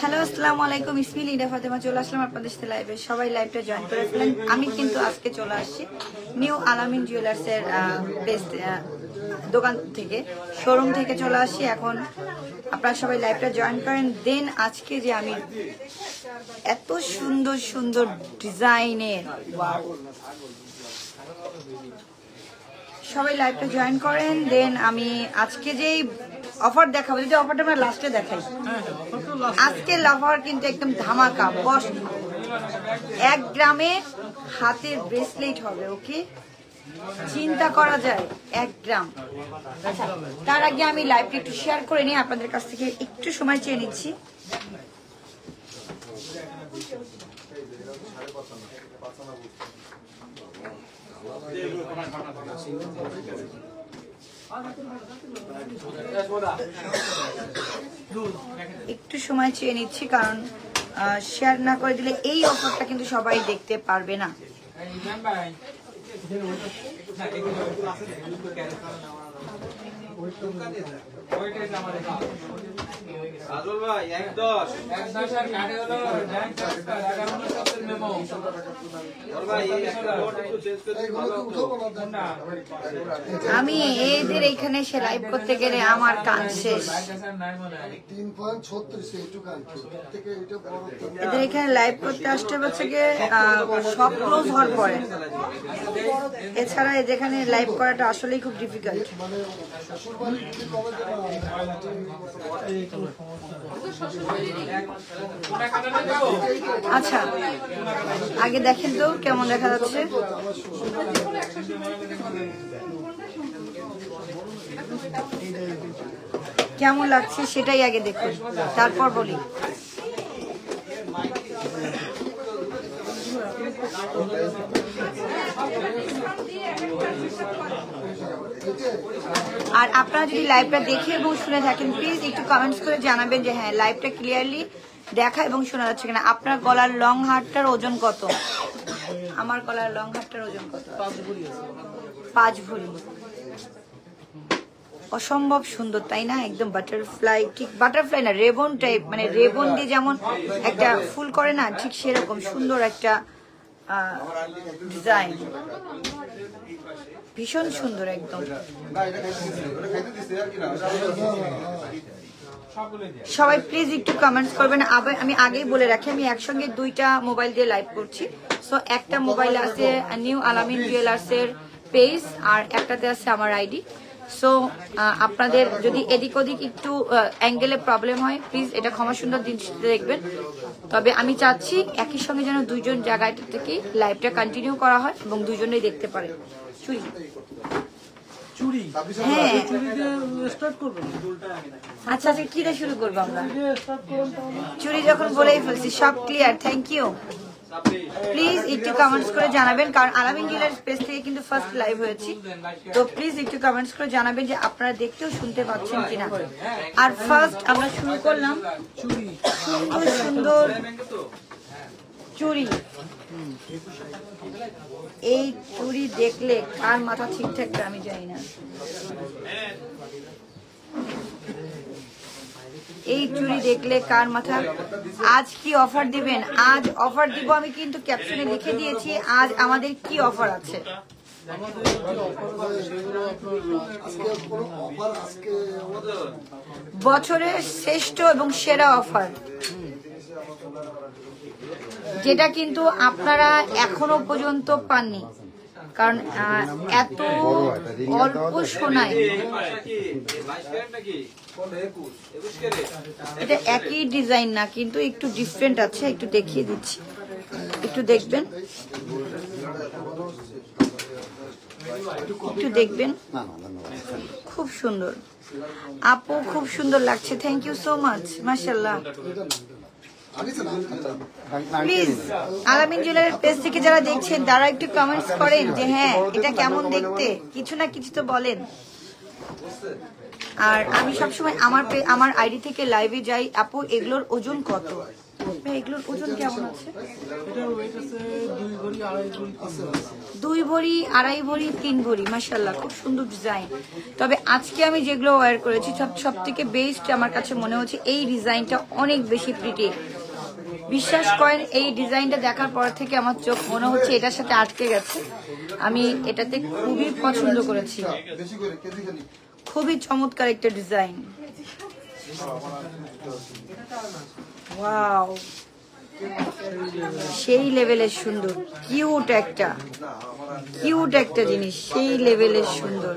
Hello, আসসালামু আলাইকুম। ইসমি লিডা ফাতেমা চলে আসলাম আপনাদের সাথে লাইভে। সবাই লাইভটা জয়েন করে ফেলেন। আমি কিন্তু আজকে চলে আসছি নিউ আলামিন জুয়েলার্সের দোকান থেকে, শোরুম থেকে চলে আসছি। এখন আপনারা সবাই লাইভটা জয়েন করেন। দেন আজকে যে আমি এত সুন্দর সুন্দর ডিজাইনের, সবাই লাইভটা জয়েন করেন। দেন আমি আজকে যেই অফার দেখাবো, যদি অফারটা আমরা লাস্টে দেখাই, আজকের অফার কিন্তু একদম ধামাকা। 1 গ্রামে হাতের ব্রেসলেট হবে। ওকে, চিন্তা করা যায় 1 গ্রাম। আচ্ছা, তার আগে আমি লাইভটা একটু শেয়ার করে নিই, আপনাদের কাছ থেকে একটু সময় চেয়ে নিচ্ছি। একটু সময় চেয়ে নিচ্ছি, কারণ শেয়ার না করে দিলে এই অফারটা কিন্তু সবাই দেখতে পারবে না। আমি এদের এখানে এসে লাইভ করতে গেলে আমার কাজ শেষ। এদের এখানে লাইভ করতে আসতে হচ্ছে গিয়ে সব ক্লোজ হওয়ার পরে, এছাড়া এখানে লাইভ করাটা আসলেই খুব ডিফিকাল্ট। আচ্ছা, আগে দেখেন তো কেমন দেখা যাচ্ছে। কেমন লাগছে সেটাই আগে দেখুন, তারপর বলি। আর আপনারা যদি লাইভটা দেখে এবং শুনে থাকেন, প্লিজ একটু কমেন্টস করে জানাবেন যে হ্যাঁ, লাইভটা ক্লিয়ারলি দেখা এবং শোনা যাচ্ছে কিনা। আপনার গলার লং হারটার ওজন কত? আমার গলার লং হারটার ওজন কত? 5 ভরি। অসম্ভব সুন্দর, তাই না? একদম বাটারফ্লাই, ঠিক বাটারফ্লাই না, রেবন টাইপ, মানে রেবন দিয়ে যেমন একটা ফুল করে না, ঠিক সেরকম সুন্দর একটা ডিজাইন, ভীষণ সুন্দর একদম। সবাই প্লিজ একটু কমেন্টস করবেন। আমি আগেই বলে রাখি, আমি একসঙ্গে 2টা মোবাইল দিয়ে লাইভ করছি। সো একটা মোবাইল আছে নিউ আলামিন জুয়েলার্সের পেজ, আর একটাতে আছে আমার আইডি। সো আপনাদের যদি এদিক ওদিক একটু অ্যাঙ্গেলে প্রবলেম হয়, প্লিজ এটা ক্ষমা সুন্দর দৃষ্টিতে দেখবেন। তবে আমি চাচ্ছি একই সঙ্গে যেন 2জন জায়গাটা থেকেই লাইভটা কন্টিনিউ করা হয় এবং 2জনেই দেখতে পারে। চুরি চুরি, হ্যাঁ, আচ্ছা আচ্ছা, কি দিয়ে শুরু করবো আমরা? চুরি যখন বলেই ফেলছি, সব ক্লিয়ার। Thank you. প্লিজ একটু কমেন্টস করে জানাবেন, কারণ আলামিন জুয়েলার্স পেজ থেকে কিন্তু ফার্স্ট লাইভ হয়েছি। তো প্লিজ একটু কমেন্টস করে জানাবেন যে আপনারা দেখতেও শুনতে পাচ্ছেন কিনা। আর ফার্স্ট আমরা শুরু করলাম সুন্দর সুন্দর চুড়ি। এই চুড়ি দেখলে কার মাথা ঠিক থাকবে আমি জানি না। এই চুড়ি দেখলে কার মাথা। আজ কি অফার দিবেন? আজ অফার দিব, আমি কিন্তু ক্যাপশনে লিখে দিয়েছি আজ আমাদের কি অফার আছে। বছরের শ্রেষ্ঠ এবং সেরা অফার, যেটা কিন্তু আপনারা এখনো পর্যন্ত পাননি, কারণ এত অল্প সোনায় এটা একই ডিজাইন না, কিন্তু একটু ডিফারেন্ট আছে। একটু দেখিয়ে দিচ্ছি, একটু দেখবেন, একটু দেখবেন। খুব সুন্দর আপু, খুব সুন্দর লাগছে। থ্যাংক ইউ সো মাচ, মাশাআল্লাহ। প্লিজ আলামিন জুয়েলার্স পেজ থেকে যারা দেখছেন তারা একটু কমেন্টস করেন যে হ্যাঁ, এটা কেমন দেখতে, কিছু না কিছু তো বলেন। আর আমি সবসময় আমার আইডি থেকে লাইভে যাই, আপু এগুলোর ওজন কত? এগুলোর ওজন কেমন আছে? 2 ভরি, 2.5 ভরি, 3 ভরি। মাশাআল্লাহ, খুব সুন্দর ডিজাইন। তবে আজকে আমি যেগুলো ওয়্যার করেছি সব থেকে বেস্ট আমার কাছে মনে হচ্ছে এই ডিজাইনটা অনেক বেশি প্রিটি। বিশ্বাস করেন, এই ডিজাইনটা দেখার পর থেকে আমার চোখ মনে হচ্ছে এটার সাথে আটকে গেছে। আমি এটাতে খুবই পছন্দ করেছি, খুবই চমৎকার একটা ডিজাইন। ওয়াও, সেই লেভেলের সুন্দর, কিউট একটা জিনিস, সেই লেভেলের সুন্দর।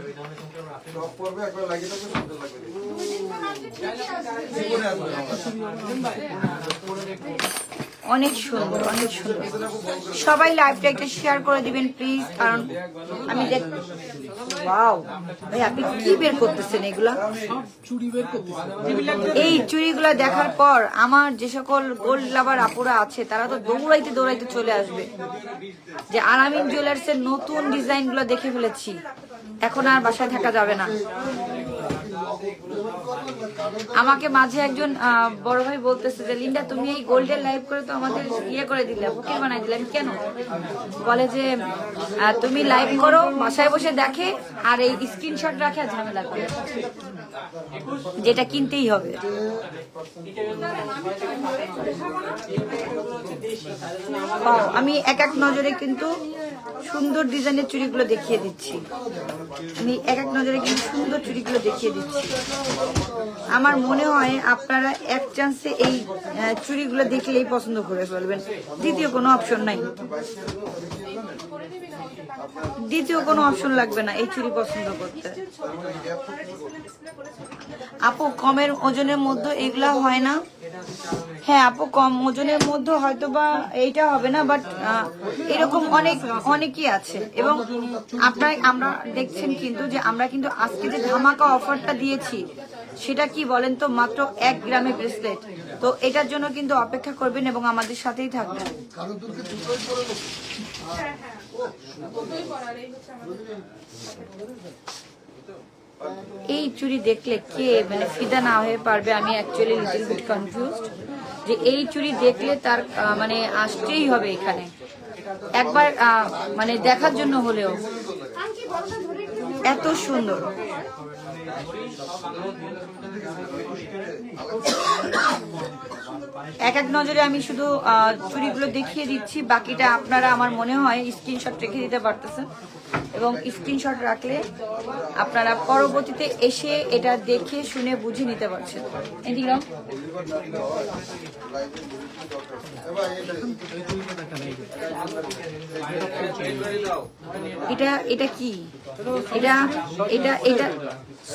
অনেক সুন্দর, অনেক সুন্দর। সবাই লাইভটা একটা শেয়ার করে দিবেন প্লিজ, কারণ আমি দেখ। ওয়াও ভাই, আপনি কি বের করতেছেন এগুলা? এই চুড়িগুলা দেখার পর আমার যে সকল গোল্ড লাভার আপুরা আছে তারা তো দৌড়াইতে দৌড়াইতে চলে আসবে যে আলামিন জুয়েলার্স এর নতুন ডিজাইন গুলো দেখে ফেলেছি, এখন আর বাসায় থাকা যাবে না। আমাকে মাঝে একজন বড় ভাই বলতেছে যে লিন্ডা তুমি এই গোল্ডের লাইভ করে তো আমাদের ইয়ে করে দিলে, ফকির বানাই দিলে। আমি কেন? বলে যে তুমি লাইভ করো, বাসায় বসে দেখে আর এই স্ক্রিনশট রাখে আর ঝামেলা করে, যেটা কিনতেই হবে। আমি এক নজরে কিন্তু সুন্দর ডিজাইনের চুড়িগুলো দেখিয়ে দিচ্ছি। আমার মনে হয় আপনারা এক চান্সে এই চুড়িগুলো দেখলেই পছন্দ করে ফেলবেন। দ্বিতীয় কোনো অপশন নাই, দ্বিতীয় কোনো অপশন লাগবে না এই চুড়ি পছন্দ করতে। আপু কমের ওজনের মধ্যে এগুলা হয় না? হ্যাঁ আপু, কম ওজনের মধ্যে হয়তো বা এইটা হবে না, বাট এরকম অনেকই আছে। এবং আমরা দেখছেন কিন্তু যে আমরা কিন্তু আজকে যে ধামাকা অফারটা দিয়েছি সেটা কি বলেন তো, মাত্র 1 গ্রামে ব্রেসলেট। তো এটার জন্য কিন্তু অপেক্ষা করবেন এবং আমাদের সাথেই থাকবেন। এই চুড়ি দেখলে কে মানে ফিদা না হয়ে পারবে? আমি অ্যাকচুয়ালি লিটল বিট কনফিউজড যে এই চুড়ি দেখলে তার মানে আসতেই হবে এখানে একবার, মানে দেখার জন্য হলেও। এত সুন্দর। এক নজরে আমি শুধু চুড়িগুলো দেখিয়ে দিচ্ছি, বাকিটা আপনারা আমার মনে হয় স্ক্রিনশট রেখে দিতে পারতেছেন এবং স্ক্রিনশট রাখলে আপনারা পরবর্তীতে এসে এটা দেখে শুনে বুঝে নিতে পারছেন। এটা কি? এটা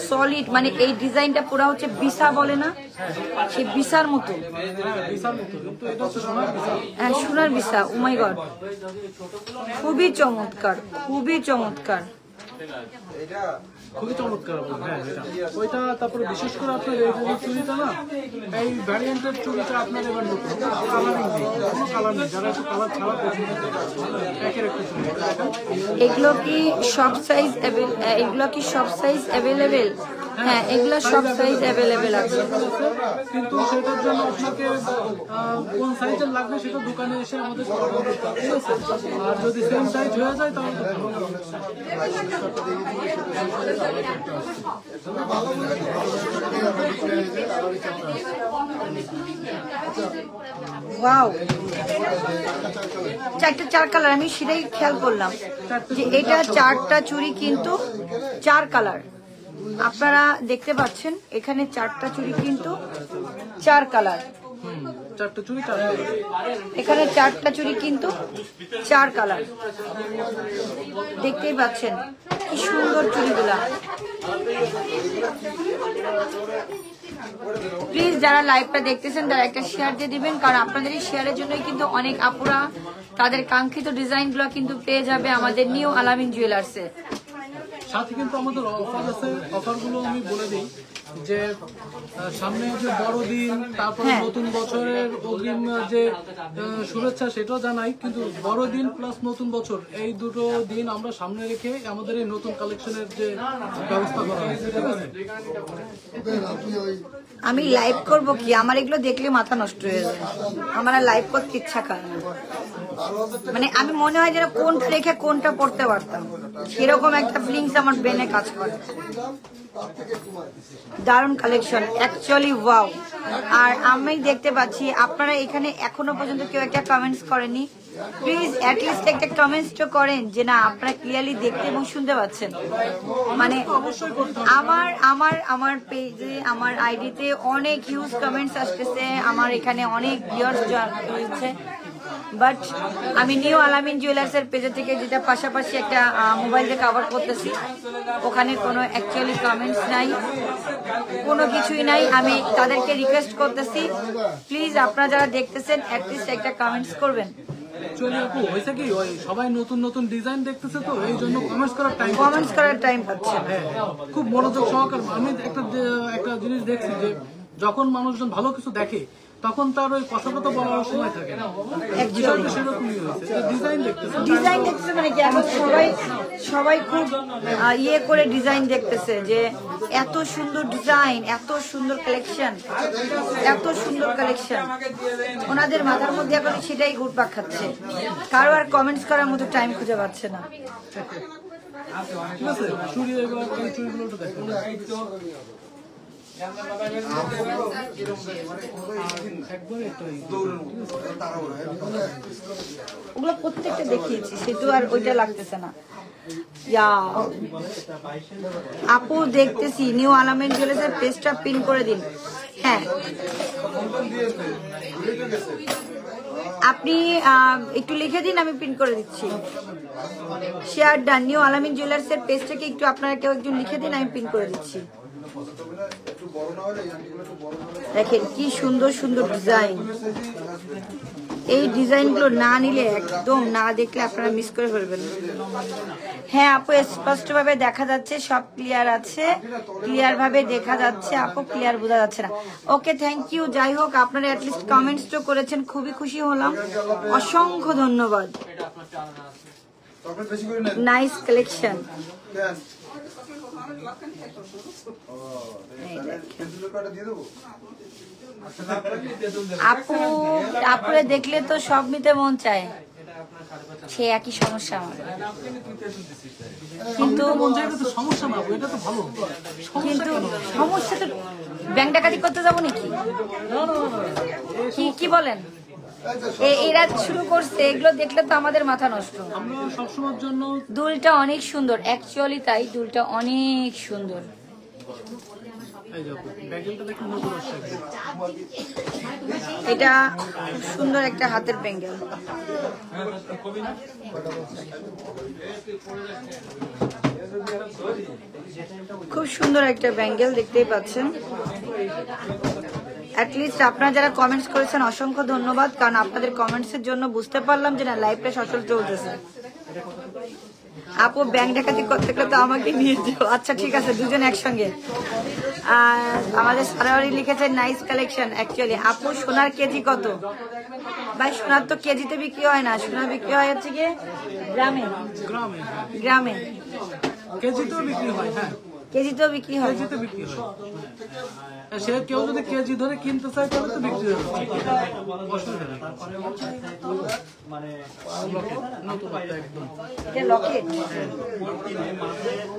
সলিড, মানে এই ডিজাইনটা পুরো হচ্ছে বিসা বলে না, সেই বিসার মতো। হ্যাঁ, সোনার বিসা। ও মাই গড, খুবই চমৎকার, খুবই চমৎকার। খুবই চমৎকার। হ্যাঁ, ওইটা তারপরে বিশেষ করে আপনার এই চুড়িটা না, এই ভ্যারিয়েন্টের চুড়িটা আপনার এবার নতুন কালারিং নেই, কালার নেই, যারা একটু কালার ছাড়া পছন্দ একের একটা চুড়ি। এগুলো কি সব সাইজ অ্যাভেলেবেল? হ্যাঁ, এগুলো সব সাইজ অ্যাভেলেবেল আছে, কিন্তু সেটার জন্য আপনাকে কোন সাইজের লাগবে সেটা দোকানে এসে আমাদের অর্ডার করতে হবে, ঠিক আছে? আর যদি সেম সাইজ হয়ে যায় তাহলে ওয়াও, 4 কালার। আমি সেটাই খেয়াল করলাম যে এটা 4টা চুড়ি কিন্তু 4 কালার। আপনারা দেখতে পাচ্ছেন এখানে 4টা চুড়ি কিন্তু 4 কালার। এখানে 4টা চুড়ি কিন্তু 4 কালার, দেখতেই পাচ্ছেন কি সুন্দর চুড়িগুলা। প্লিজ যারা লাইভটা দেখতেছেন তারা একটা শেয়ার দিয়ে দিবেন, কারণ আপনাদের এই শেয়ারের জন্যই কিন্তু অনেক আপুরা তাদের কাঙ্ক্ষিত ডিজাইনগুলো কিন্তু পেয়ে যাবে আমাদের নিউ আলামিন জুয়েলার্সে। সাথে কিন্তু আমাদের অফার আছে। অফারগুলো আমি বলে দিই যে সামনে যে বড়দিন, তারপরে নতুন বছরের অগ্রিম যে শুভেচ্ছা সেটাও জানাই, কিন্তু বড়দিন প্লাস নতুন বছর এই দুটো দিন আমরা সামনে রেখে আমাদের এই নতুন কালেকশনের যে ব্যবস্থা করা হয়েছে। ঠিক আছে, আমি লাইভ করব কি, আমার এগুলো দেখলে মাথা নষ্ট হয়ে যায়, আমার লাইভ করতে ইচ্ছা করে না। মানে আমি মনে হয় যেন কোনটা রেখে কোনটা পড়তে পারতাম, সেরকম একটা ফিলিংস আমার ব্রেনে কাজ করে। দারুণ কালেকশন অ্যাকচুয়ালি, ওয়াও। আর আমি দেখতে পাচ্ছি আপনারা এখানে এখনো পর্যন্ত কেউ একটা কমেন্টস করেনি। প্লিজ অ্যাটলিস্ট একটা কমেন্টস তো করেন যে না আপনারা ক্লিয়ারলি দেখতে এবং শুনতে পাচ্ছেন। মানে আমার আমার আমার পেজে, আমার আইডিতে অনেক হিউজ কমেন্টস আসতেছে, আমার এখানে অনেক ভিউয়ার্স হয়েছে, বাট আমি নিউ আলামিন জুয়েলার্সের পেজে থেকে যেটা পাশাপাশি একটা মোবাইল দিয়ে কভার করতেছি, ওখানে কোনো অ্যাকচুয়ালি কমেন্টস নাই, কোনো কিছুই নাই। আমি তাদেরকে রিকোয়েস্ট করতেছি প্লিজ আপনারা যারা দেখতেছেন অ্যাটলিস্ট একটা কমেন্টস করবেন। সবাই নতুন নতুন ডিজাইন দেখতেছে, তো এই জন্য কমেন্টস করার টাইম পাচ্ছে। খুব মনোযোগ সহকারে। আমি একটা জিনিস দেখছি যে যখন মানুষজন ভালো কিছু দেখে তখন তার ওই কথা বলার সময় থাকে না। সেরকমই হয়েছে, ডিজাইন দেখতেছে মানে কি এখন সবাই খুব ইয়ে করে ডিজাইন দেখতেছে যে এত সুন্দর ডিজাইন, এত সুন্দর কালেকশন, এত সুন্দর কালেকশন। ওনাদের মাথার মধ্যে এখন সেটাই ঘুরপাক খাচ্ছে, কারো আর কমেন্টস করার মতো টাইম খুঁজে পাচ্ছে না। ঠিক আছে, চুড়িগুলো একটু দেখো। ওগুলো প্রত্যেকটা দেখিয়েছি, সেটু আর ওইটা লাগতেছে না। আপু দেখতেছি নিউ আলামিন জুয়েলার্সের পেজটা পিন করে দিন। হ্যাঁ, আপনি একটু লিখে দিন, আমি পিন করে দিচ্ছি। Share done. নিউ আলামিন জুয়েলার্সের পেজটাকে একটু আপনারা কেউ একজন লিখে দিন, আমি পিন করে দিচ্ছি। দেখেন কি সুন্দর সুন্দর ডিজাইন। এই ডিজাইনগুলো না নিলে, একদম না দেখলে আপনারা মিস করে ফেলবেন। হ্যাঁ আপু, স্পষ্টভাবে দেখা যাচ্ছে, সব ক্লিয়ার আছে, ক্লিয়ার ভাবে দেখা যাচ্ছে আপু, ক্লিয়ার বোঝা যাচ্ছে না। ওকে, থ্যাংক ইউ। যাই হোক, আপনারা অ্যাটলিস্ট কমেন্টস তো করেছেন, খুবই খুশি হলাম, অসংখ্য ধন্যবাদ। Nice collection. আপু আপুরে দেখলে তো সব নিতে মন চায়, সে একই সমস্যা আমার। কিন্তু সমস্যা তো ব্যাংক ডাকাতি করতে যাবো নাকি? কি বলেন? এরা শুরু করছে, এগুলো দেখলে তো আমাদের মাথা নষ্ট। দুলটা অনেক সুন্দর, অ্যাকচুয়ালি তাই, দুলটা অনেক সুন্দর। এটা সুন্দর একটা হাতের ব্যাঙ্গেল। খুব সুন্দর একটা ব্যাঙ্গেল, দেখতেই পাচ্ছেন। অ্যাটলিস্ট আপনারা যারা কমেন্টস করেছেন অসংখ্য ধন্যবাদ, কারণ আপনাদের কমেন্টসের জন্য বুঝতে পারলাম যে না লাইভটা সচল চলতেছে। আপু ব্যাংক ডাকাতি করতে করতে আমাকে নিয়ে যাও। আচ্ছা ঠিক আছে, দুজন একসঙ্গে। আমাদের সারাওয়ারি লিখেছে নাইস কালেকশন। অ্যাকচুয়ালি আপু সোনার কেজি কত? ভাই সোনার তো কেজিতে বিক্রি হয় না, সোনা বিক্রি হয় হচ্ছে গিয়ে গ্রামে। গ্রামে কেজিতেও বিক্রি হয়। হ্যাঁ, কেজিতেও বিক্রি হয়। সে কেউ যদি কেজি ধরে কিনতে চায় তাহলে তো বিক্রি হবে। লকেট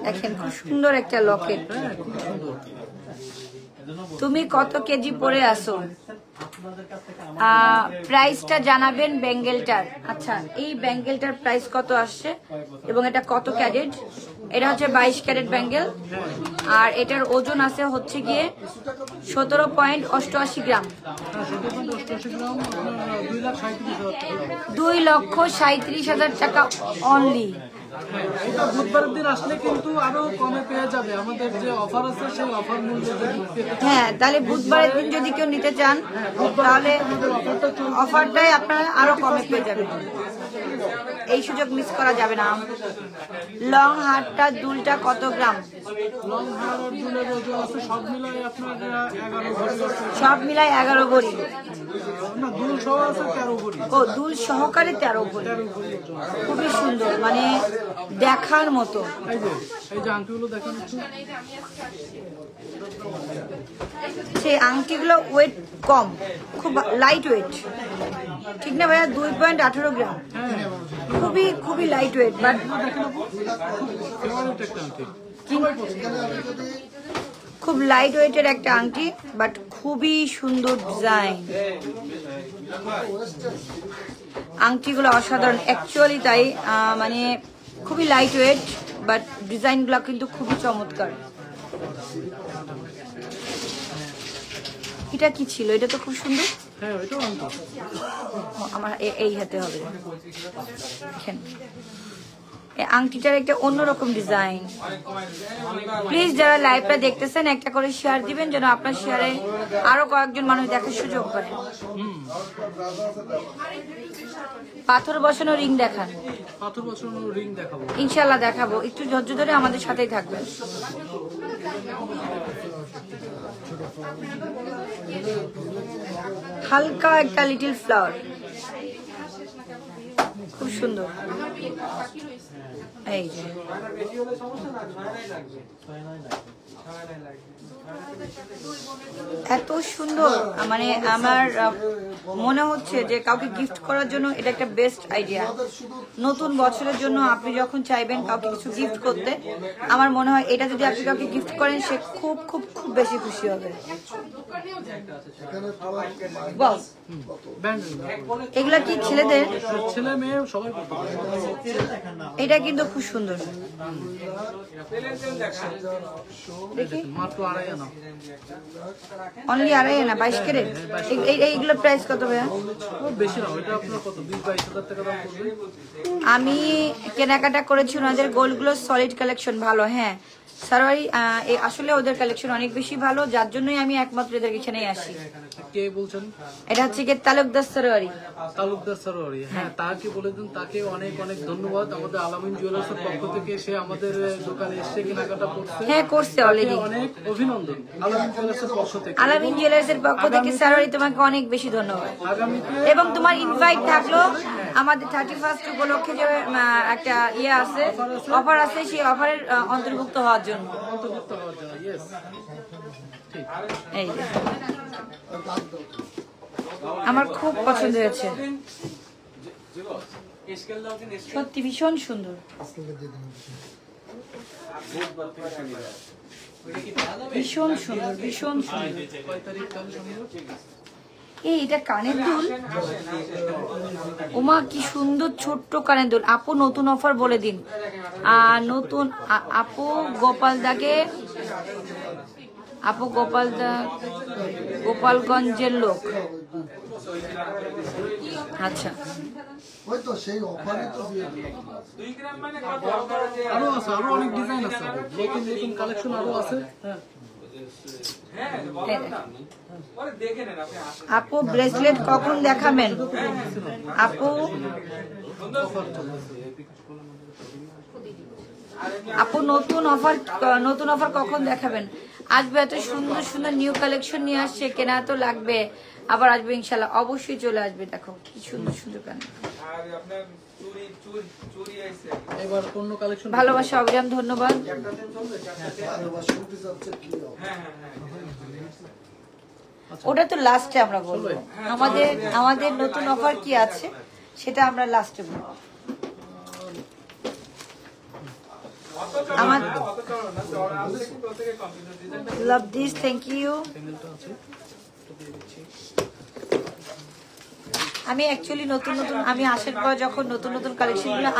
দেখেন, খুব সুন্দর একটা লকেট। তুমি কত কেজি পরে আসো? প্রাইসটা জানাবেন ব্যাঙ্গেলটার। আচ্ছা, এই ব্যাঙ্গেলটার প্রাইস কত আসছে এবং এটা কত ক্যারেট? এটা হচ্ছে 22 ক্যারেট ব্যাঙ্গেল, আর এটার ওজন আছে হচ্ছে গিয়ে 17.88 গ্রাম। 2,37,000 টাকা অনলি। এটা বুধবারের দিন আসলে কিন্তু আরো কমে পেয়ে যাবে। আমাদের যে অফার আছে সেই অফার মূল্য। হ্যাঁ, তাহলে বুধবারের দিন যদি কেউ নিতে চান তাহলে অফারটাই আপনারা আরো কমে পেয়ে যাবেন। এই সুযোগ মিস করা যাবে না। লং হারটা দুলটা কত গ্রাম? লং হেয়ার আর দুলের ওজন আছে সব মিলাই আপনার 11 ভরি আছে। সব মিলাই 11 ভরি। না, দুল সহ আছে 13 ভরি। ও, দুল সহকারে 13 ভরি। খুবই সুন্দর, মানে দেখার মতো। এই যে আংটিগুলো দেখেন একটু। সেই আংটিগুলো ওয়েট কম, খুব লাইট ওয়েট, ঠিক না ভাইয়া? 2.18 গ্রাম, খুবই খুবই লাইট ওয়েট। বাট খুব লাইট ওয়েটের একটা আংটি, বাট খুবই সুন্দর ডিজাইন। আংটিগুলো অসাধারণ, অ্যাকচুয়ালি তাই। মানে খুবই লাইট ওয়েট, বাট ডিজাইনগুলো কিন্তু খুবই চমৎকার। এটা কি ছিল? এটা তো খুব সুন্দর। হ্যাঁ, এটাও আংটি। আমার এই হাতে হবে। দেখেন এই আংটিটার একটা অন্যরকম ডিজাইন। প্লিজ যারা লাইভটা দেখতেছেন একটা করে শেয়ার দিবেন, যেন আপনার শেয়ারে আরো কয়েকজন মানুষ দেখার সুযোগ পায়। পাথর বসানো রিং দেখান। পাথর বসানো রিং দেখাবো, ইনশাল্লাহ দেখাবো। একটু ধৈর্য ধরে আমাদের সাথেই থাকবেন। হালকা একটা লিটল ফ্লাওয়ার, খুব সুন্দর। এই যে এত সুন্দর, মানে আমার মনে হচ্ছে যে কাউকে গিফট করার জন্য এটা একটা বেস্ট আইডিয়া। নতুন বছরের জন্য আপনি যখন চাইবেন কাউকে কিছু গিফট করতে, আমার মনে হয় এটা যদি আপনি কাউকে গিফট করেন সে খুব খুব খুব বেশি খুশি হবে। বল, এগুলা কি ছেলেদের? ছেলে মেয়ে সবাই। এটা কিন্তু খুব সুন্দর। মাত্র 2.5 আনা। অনলি 2.5 আনা, 22 ক্যারেট। এইগুলোর প্রাইস কত ভাইয়া? বেশি না, এটা আপনার কত 20-22 হাজার টাকা দাম পড়বে। আমি কেনাকাটা করেছি ওনাদের গোল্ডগুলো, সলিড কালেকশন ভালো। হ্যাঁ সারোয়ারি, আসলে ওদের কালেকশন অনেক বেশি ভালো, যার জন্যই আমি একমাত্র এদের এখানেই আসি। কে বলছেন? এটা হচ্ছে কি তালুকদার সারোয়ারি। তালুকদার সারোয়ারি, হ্যাঁ, তাকে বলে দিন। তাকে অনেক অনেক ধন্যবাদ আমাদের আলামিন জুয়েলার্সের পক্ষ থেকে। সে আমাদের দোকানে এসে কেনাকাটা করছে। হ্যাঁ, করছে অলরেডি। অনেক অভিনন্দন আলামিন জুয়েলার্সের পক্ষ থেকে। আলামিন জুয়েলার্সের পক্ষ থেকে সারোয়ারি তোমাকে অনেক বেশি ধন্যবাদ। আগামীতে এবং তোমার ইনভাইট থাকলো আমাদের 31 উপলক্ষে যে একটা ইয়ে আছে, অফার আছে, সেই অফারের অন্তর্ভুক্ত হওয়ার জন্য। এই আমার খুব পছন্দ হয়েছে, সত্যি ভীষণ সুন্দর, ভীষণ সুন্দর, ভীষণ সুন্দর। এই এটা কানের দুল, ওমা কি সুন্দর ছোট্ট কানের দুল। আপু নতুন অফার বলে দিন। নতুন আপু গোপালদাকে, আপু গোপালদা গোপালগঞ্জের লোক। আচ্ছা, আরো আছে, আরো অনেক ডিজাইন আছে, নতুন নতুন কালেকশন আরো আছে। আপু ব্রেসলেট কখন দেখাবেন? আপু আপু নতুন অফার কখন দেখাবেন? আসবে, এত সুন্দর সুন্দর নিউ কালেকশন নিয়ে আসছে, কেনা তো লাগবে। আবার আসবে ইনশাল্লাহ, অবশ্যই চলে আসবে। দেখো কি সুন্দর সুন্দর কান। এবার অন্য কালেকশন। ভালোবাসা অবিরাম, ধন্যবাদ। ওটা তো লাস্টে আমরা বলবো। আমাদের নতুন অফার কি আছে সেটা আমরা লাস্টে বলবো। আমার লাভ দিস, থ্যাংক ইউ। আমি অ্যাকচুয়ালি নতুন আমি আসার পর যখন নতুন নতুন কালেকশনগুলো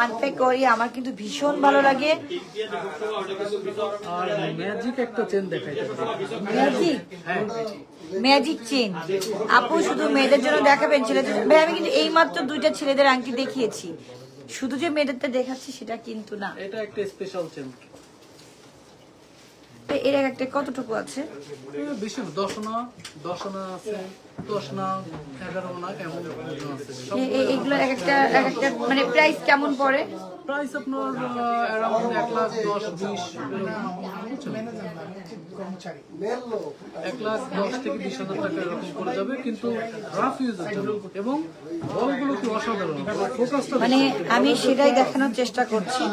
আনপ্যাক করি, আমার কিন্তু ভীষণ ভালো লাগে। আর ম্যাজিক একটা চেন দেখাই। ম্যাজিক চেন আপু শুধু মেয়েদের জন্য দেখাবেন, ছেলেদের? ভাই আমি কিন্তু এইমাত্র 2টা ছেলেদের আংটি দেখিয়েছি, শুধু যে মেয়েদেরটা দেখাচ্ছি সেটা কিন্তু না। এটা একটা স্পেশাল চেন। এর একটা কতটুকু আছে? বেশি না, 10 আনা আছে। 10 না 11 না এমন ওজন আছে। এগুলো এক একটা মানে প্রাইস কেমন পড়ে? প্রাইস আপনার অ্যারাউন্ড 1,10,20 1,10,10 থেকে 20,000 টাকা এরকম পড়ে যাবে, কিন্তু রাফ ইউজের জন্য। এবং বলগুলো কি অসাধারণ, ফোকাসটা মানে আমি সেটাই দেখানোর চেষ্টা করছি।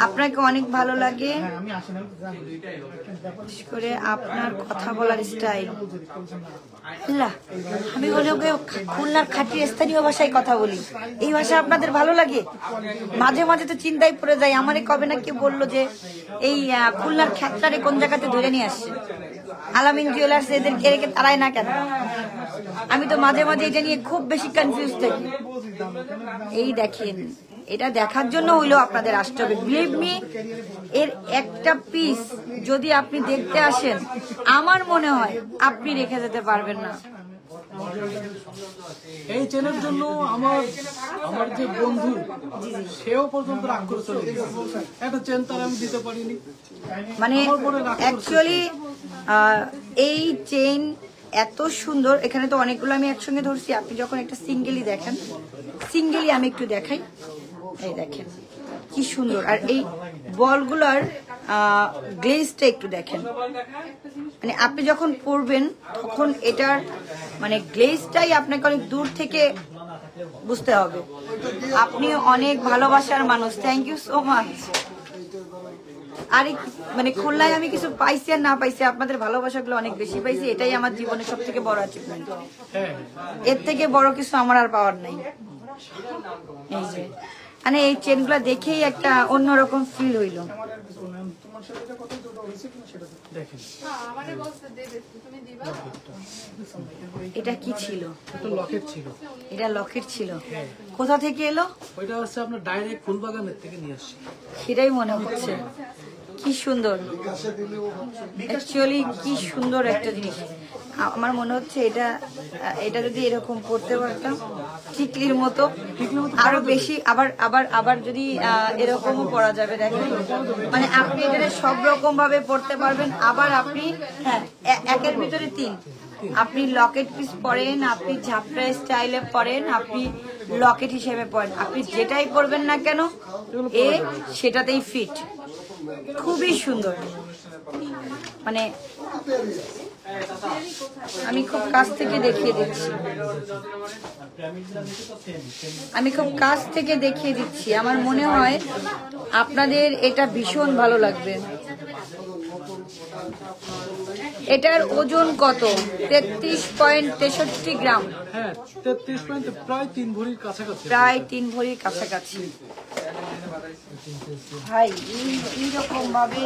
আপনাকে অনেক ভালো লাগে, বিশেষ করে আপনার কথা বলার স্টাইল। আল্লাহ, আমি হলো খুলনার খাঁটি স্থানীয় ভাষায় কথা বলি, এই ভাষা আপনাদের ভালো লাগে? মাঝে মাঝে তো চিন্তায় পড়ে যায়, আমারে কবে না কেউ বললো যে এই খুলনার খ্যাতটারে কোন জায়গাতে ধরে নিয়ে আসছে, আলামিন জুয়েলার্স এদেরকে রেখে তারাই না কেন? আমি তো মাঝে মাঝে এটা নিয়ে খুব বেশি কনফিউজ থাকি। এই দেখেন, এটা দেখার জন্য হইলো আপনাদের আসতে হবে। বিলিভ মি, এর একটা পিস যদি আপনি দেখতে আসেন, আমার মনে হয় আপনি রেখে যেতে পারবেন না। এই চেনের জন্য আমার যে বন্ধু, সেও পর্যন্ত রাগ করে চলে গেছে। একটা চেন তার আমি দিতে পারিনি, মানে অ্যাকচুয়ালি এই চেইন এত সুন্দর। এখানে তো অনেকগুলো আমি একসঙ্গে ধরছি, আপনি যখন একটা সিঙ্গেলি দেখেন, সিঙ্গেলি আমি একটু দেখাই, এই দেখেন কি সুন্দর। আর এই বলগুলোর গ্লেজটা একটু দেখেন, মানে আপনি যখন পরবেন তখন এটার মানে গ্লেজটাই আপনাকে অনেক দূর থেকে বুঝতে হবে। আপনি অনেক ভালোবাসার মানুষ, থ্যাংক ইউ সো মাচ। আর মানে খুলনায় আমি কিছু পাইছি আর না পাইছি, আপনাদের ভালোবাসাগুলো অনেক বেশি পাইছি, এটাই আমার জীবনের সব থেকে বড় অ্যাচিভমেন্ট। এর থেকে বড় কিছু আমার আর পাওয়ার নাই। এই যে মানে এই চেনগুলো দেখেই একটা অন্যরকম ফিল হইল। এটা কি ছিল? লকেট ছিল। এটা লকেট ছিল। কোথা থেকে এলো? ওইটা হচ্ছে আপনার ডাইরেক্ট ফুলবাগানের থেকে নিয়ে আসছি। সেটাই মনে হচ্ছে। কি সুন্দর, অ্যাকচুয়ালি কি সুন্দর একটা জিনিস। আমার মনে হচ্ছে এটা যদি এরকম করতে পারতাম টিকলির মতো আরো বেশি, আবার যদি এরকমও পরা যাবে। দেখেন, মানে আপনি এটা সব রকম ভাবে পড়তে পারবেন। আবার আপনি একের ভিতরে তিন, আপনি লকেট পিস পরেন, আপনি ঝাপটা স্টাইলে পরেন, আপনি লকেট হিসেবে পরেন, আপনি যেটাই পরবেন না কেন সেটাতেই ফিট। খুবই সুন্দর। মানে আমি খুব কাছ থেকে দেখিয়ে দিচ্ছি, আমার মনে হয় আপনাদের এটা ভীষণ ভালো লাগবে। এটার ওজন কত? 33.63 গ্রাম। হ্যাঁ, 33 প্রায় 3 ভরির কাছাকাছি। প্রায় 3 ভরির কাছাকাছি। ভাই এইরকম ভাবে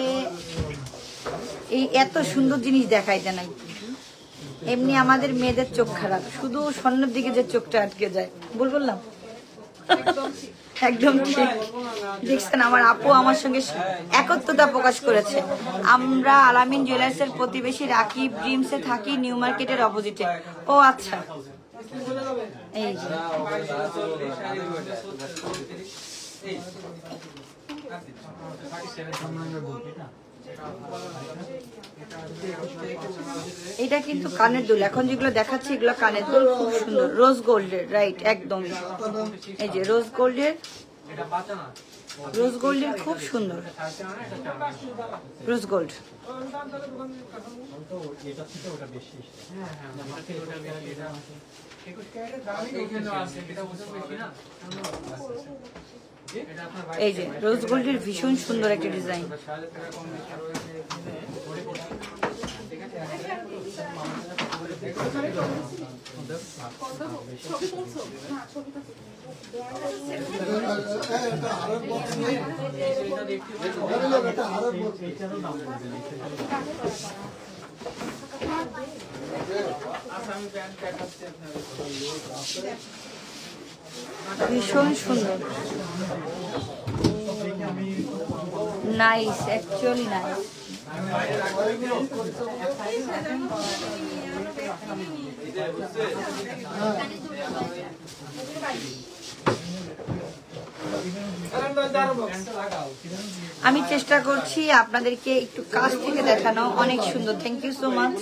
এই এত সুন্দর জিনিস দেখাইতে নাই। এমনি আমাদের মেয়েদের চোখ খারাপ, শুধু স্বর্ণের দিকে যে চোখটা আটকে যায়। বললাম একদম ঠিক। দেখছেন, আমার আপু আমার সঙ্গে একত্রতা প্রকাশ করেছে। আমরা আলামিন জুয়েলার্সের প্রতিবেশী রাকিব ড্রিমসে থাকি, নিউ মার্কেটের অপোজিটে। ও আচ্ছা, এই যে এটা কিন্তু কানের দুল। এখন যেগুলো দেখাচ্ছি এগুলো কানের দুল, খুব সুন্দর, রোজ গোল্ডের। রাইট, একদমই। এই যে রোজ গোল্ডের, খুব সুন্দর রোজ গোল্ড। এই যে রোজ গোল্ডের ভীষণ সুন্দর একটা ডিজাইন। ভীষণ সুন্দর, নাইস, অ্যাকচুয়ালি নাইস। আমি চেষ্টা করছি আপনাদেরকে একটু কাছ থেকে দেখানো, অনেক সুন্দর, থ্যাংক ইউ সো মাচ।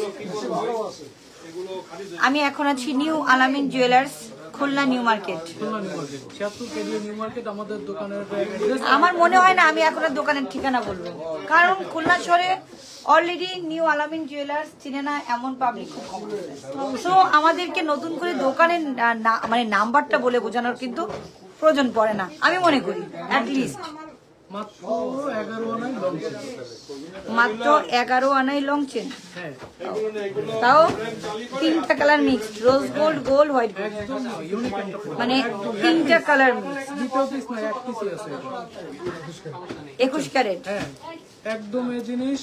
আমি এখন আছি নিউ আলামিন জুয়েলার্স, খুলনা নিউ মার্কেট। আমাদের দোকানের আমার মনে হয় না আমি এখন আর দোকানের ঠিকানা বলবো, কারণ খুলনা শহরে অলরেডি নিউ আলামিন জুয়েলার্স চিনে না এমন পাবলিক খুব কম। সো আমাদেরকে নতুন করে দোকানের মানে নাম্বারটা বলে বোঝানোর কিন্তু প্রয়োজন পড়ে না, আমি মনে করি। অ্যাটলিস্ট মাত্র 11 আনাই লং চেন, তাও 3টা colour mixed, rose gold, gold, white, মানে 3টা কালার মিক্স, 21 ক্যারেট। একদম এই জিনিস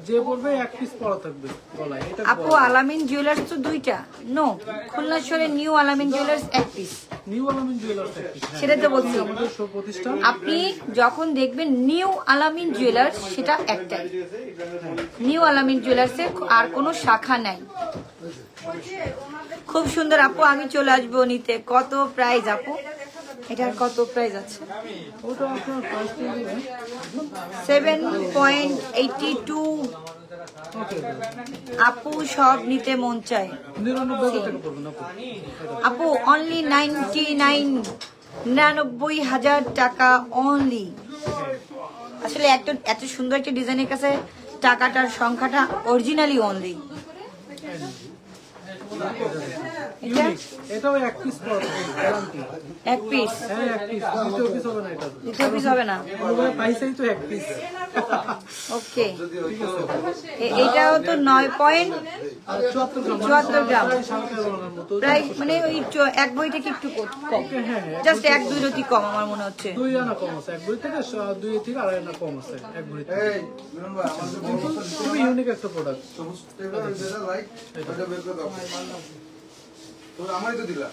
যে পড়বে এক পিস পড়া থাকবে গলায়। এটা আপু আলামিন জুয়েলার্স তো 2টা, নো, খুলনা শহরে নিউ আলামিন জুয়েলার্স 1 পিস। নিউ আলামিন জুয়েলার্স সেটা তো বলছি, আমাদের প্রতিষ্ঠান। আপনি যখন দেখবেন নিউ আলামিন জুয়েলার্স সেটা একটাই, নিউ আলামিন জুয়েলার্সের আর কোনো শাখা নাই। খুব সুন্দর আপু, আমি চলে আসবো নিতে। কত প্রাইস আপু এটার, কত প্রাইস আছে? ওটা আপনার প্রাইস পড়বে 7.82। আপু সব নিতে মন চায় 99 টাকা পড়বে না আপু, অনলি 99,000 টাকা অনলি। আসলে এত সুন্দর একটা ডিজাইনের কাছে টাকাটার সংখ্যাটা অরিজিনালি অনলি। এটাও এক পিস পড়া থাকবে, গ্যারান্টি। এক পিস? হ্যাঁ এক পিস, দ্বিতীয় পিস হবে না। এটা দ্বিতীয় পিস হবে না? পাইছেই তো এক পিস। ওকে, এটাও তো 9.74 গ্রাম, প্রায় মানে ওই এক বই থেকে একটু কম, জাস্ট 1-2 রতি কম আমার মনে হচ্ছে। 2 আনা কম আছে, এক বই থেকে 2 থেকে 2.5 আনা কম আছে এক বই থেকে। খুবই ইউনিক একটা প্রোডাক্ট। আমারই তো দিলা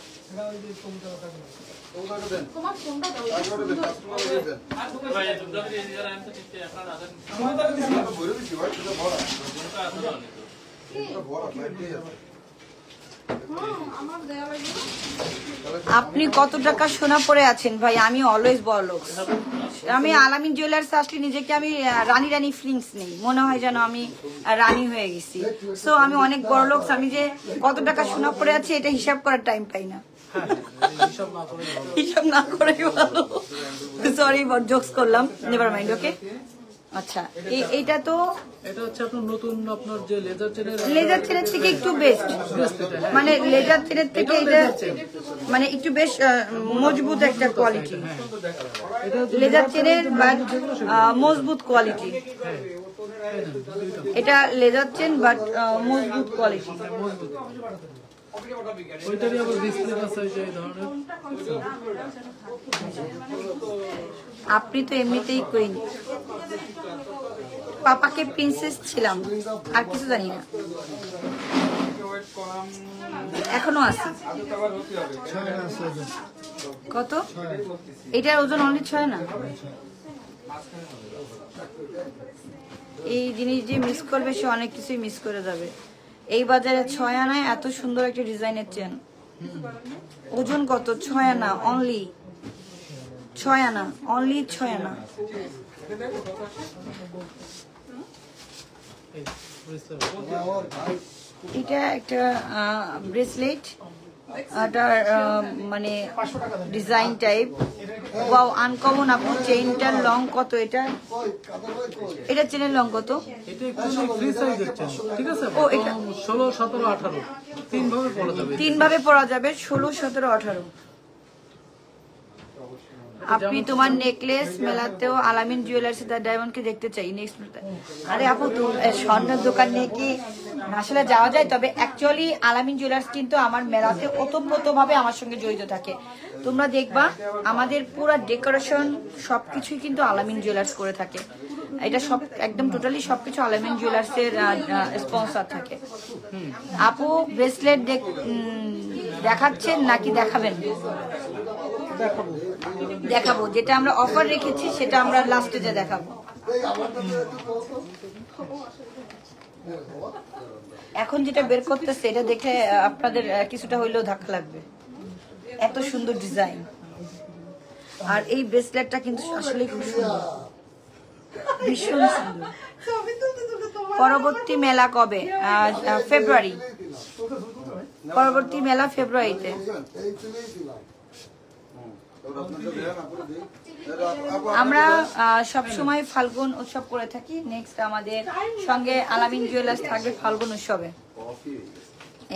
আপনি কত টাকা সোনা পরে আছেন ভাই? আমি অলওয়েজ বড়লোক। আমি আলামিন জুয়েলার্স আসলে নিজেকে আমি রানী রানী ফিলিংস নেই, মনে হয় যেন আমি রানী হয়ে গেছি। সো আমি অনেক বড়লোক, আমি যে কত টাকা সোনা পরে আছে এটা হিসাব করার টাইম পাই না, হিসাব না করে ভালো। সরি, জোকস করলাম, নেভার মাইন্ড। ওকে, আচ্ছা, এইটা তো এটা হচ্ছে আপনার নতুন, আপনার যে লেজার চেনের থেকে একটু বেস্ট, মানে লেজার চেনের থেকে এটা মানে একটু বেশ মজবুত একটা কোয়ালিটি, লেজার চেনের বাট মজবুত কোয়ালিটি। এটা লেজার চেন বাট মজবুত কোয়ালিটি। ওইটারই আবার ডিসপ্লে আছে এই ধরনের। আপনি তো এমনিতেই কুইন। পাপাকে প্রিন্সেস ছিলাম, আর কিছু জানি না, এখনো আছে। কত? এটার ওজন অনলি 6 না? এই জিনিস যে মিস করবে সে অনেক কিছুই মিস করে যাবে। এই বাজারে 6 আনায় এত সুন্দর একটা ডিজাইনের চেন, ওজন কত? 6 আনা অনলি, 6 আনা অনলি, 6 আনা। এটা একটা ব্রেসলেট, এটার মানে ডিজাইন টাইপ, ওয়াও আনকমন। আপু চেইনটার লং কত? এটা চেনের লং কত? এটা একটু ফ্রি সাইজের চেন, ঠিক আছে? ও এটা 16, 17, 18 তিন ভাবে পরা যাবে। 3 ভাবে পরা যাবে, 16, 17, 18। আপনি তোমার নেকলেস মেলাতেও আলামিন জুয়েলার্স এর ডায়মন্ডকে দেখতে চাই নেক্সট। আরে আপু, তো স্বর্ণের দোকান নিয়ে কি আসলে যাওয়া যায়? তবে অ্যাকচুয়ালি আলামিন জুয়েলার্স কিন্তু আমার মেলাতে ওতপ্রোতভাবে আমার সঙ্গে জড়িত থাকে। তোমরা দেখবা আমাদের পুরো ডেকোরেশন সবকিছুই কিন্তু আলামিন জুয়েলার্স করে থাকে। এটা সব একদম টোটালি সবকিছু আলামিন জুয়েলার্স এর স্পন্সর থাকে। আপু ব্রেসলেট দেখাচ্ছেন নাকি দেখাবেন? দেখাবো, যেটা আমরা অফার রেখেছি সেটা আমরা লাস্টে যে দেখাবো। এখন যেটা বের করতেছে এটা দেখে আপনাদের কিছুটা হইলেও ধাক্কা লাগবে, এত সুন্দর ডিজাইন। আর এই ব্রেসলেটটা কিন্তু আসলে খুব সুন্দর, ভীষণ সুন্দর। পরবর্তী মেলা কবে? ফেব্রুয়ারি। পরবর্তী মেলা ফেব্রুয়ারিতে। আমরা সব সময় ফাল্গুন উৎসব করে থাকি। নেক্সট আমাদের সঙ্গে আলামিন জুয়েলার্স থাকবে ফাল্গুন উৎসবে।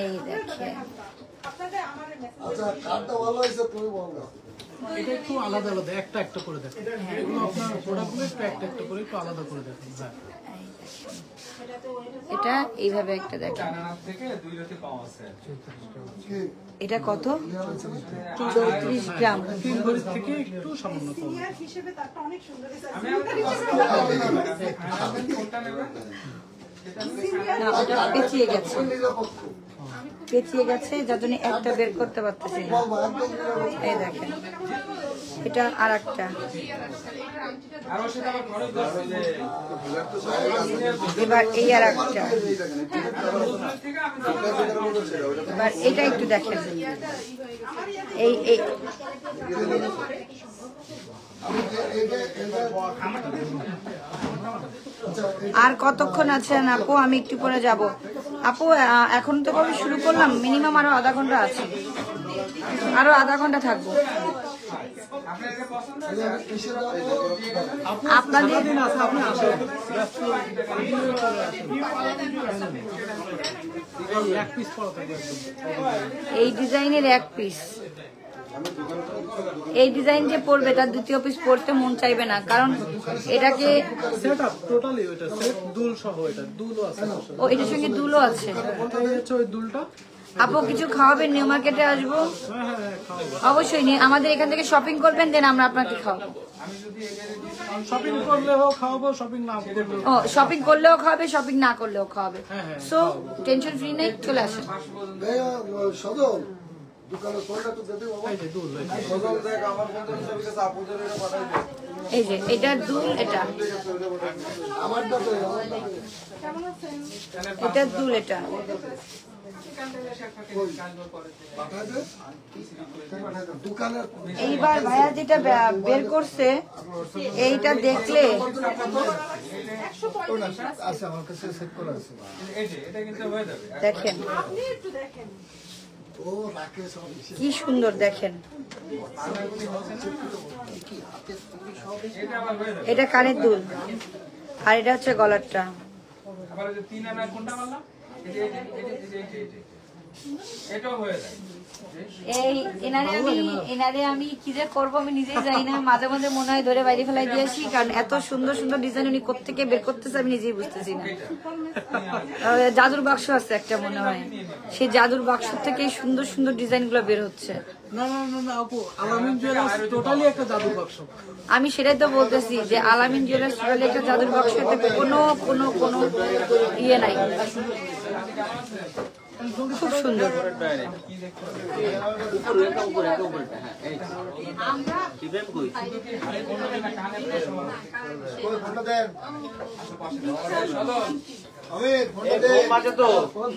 এই দেখে এটা একটু আলাদা আলাদা, একটা একটা করে দেখেন। এগুলো আপনার প্রোডাক্টগুলো একটু একটা একটা করে একটু আলাদা করে দেখেন। হ্যাঁ, এটা এইভাবে একটা দেখেন। এটা কত? 34 গ্রাম। 3 ভরি থেকে একটু সামান্য কম। না, ওটা পেঁচিয়ে গেছে, পেঁচিয়ে গেছে, যার জন্য একটা বের করতে পারতেছি না। এই দেখেন, এটা আর একটা। এবার এই আর একটা। এবার এটা একটু দেখেন। এই এই আর কতক্ষণ আছেন আপু? আমি একটু পরে যাব। আপু এখন তো কবে শুরু করলাম, মিনিমাম আরো আধা ঘন্টা আছে, আরো আধা ঘন্টা থাকবো। আপনাদের এই ডিজাইনের এক পিস, এই ডিজাইন যে পড়বে তার দ্বিতীয় পিস পড়তে মন চাইবে না, কারণ এটাকে সেটআপ টোটালি ওটা সেট দুল সহ, এটা দুলও আছে। ও এটার সঙ্গে দুলও আছে। এই হচ্ছে ওই দুলটা। আপু কিছু খাওয়াবেন? নিউ মার্কেটে আসবো, অবশ্যই নিয়ে আমাদের এখান থেকে শপিং করবেন, দেন আমরা আপনাকে খাওয়াবো। শপিং করলেও খাওয়াবো, শপিং না করলেও। ও শপিং করলেও খাওয়াবে, শপিং না করলেও খাওয়াবে। সো টেনশন ফ্রি নেই, চলে আসেন। এই যে এটা দুল, এটা এটা দুল, এটা এইবার ভাইয়া যেটা বের করছে এইটা দেখলে দেখেন কি সুন্দর, দেখেন এটা কানের দুল, আর এটা হচ্ছে গলারটা। এই এনারে আমি কি যে করবো আমি নিজেই জানি না, মাঝে মাঝে মনে হয় ধরে বাইরে ফেলাই দিয়েছি, কারণ এত সুন্দর সুন্দর ডিজাইন উনি কোত্থেকে বের করতেছে আমি নিজেই বুঝতেছি না। জাদুর বাক্স আছে একটা মনে হয়, সেই জাদুর বাক্স থেকে সুন্দর সুন্দর ডিজাইন গুলো বের হচ্ছে। না না না না আপু, আলামিন জুয়েলার্স টোটালি একটা জাদু বাক্স। আমি সেটাই তো বলতেছি যে আলামিন জুয়েলার্স টোটালি একটা জাদুর বাক্স, কোনো কোনো কোনো ইয়ে নাই, খুব সুন্দর।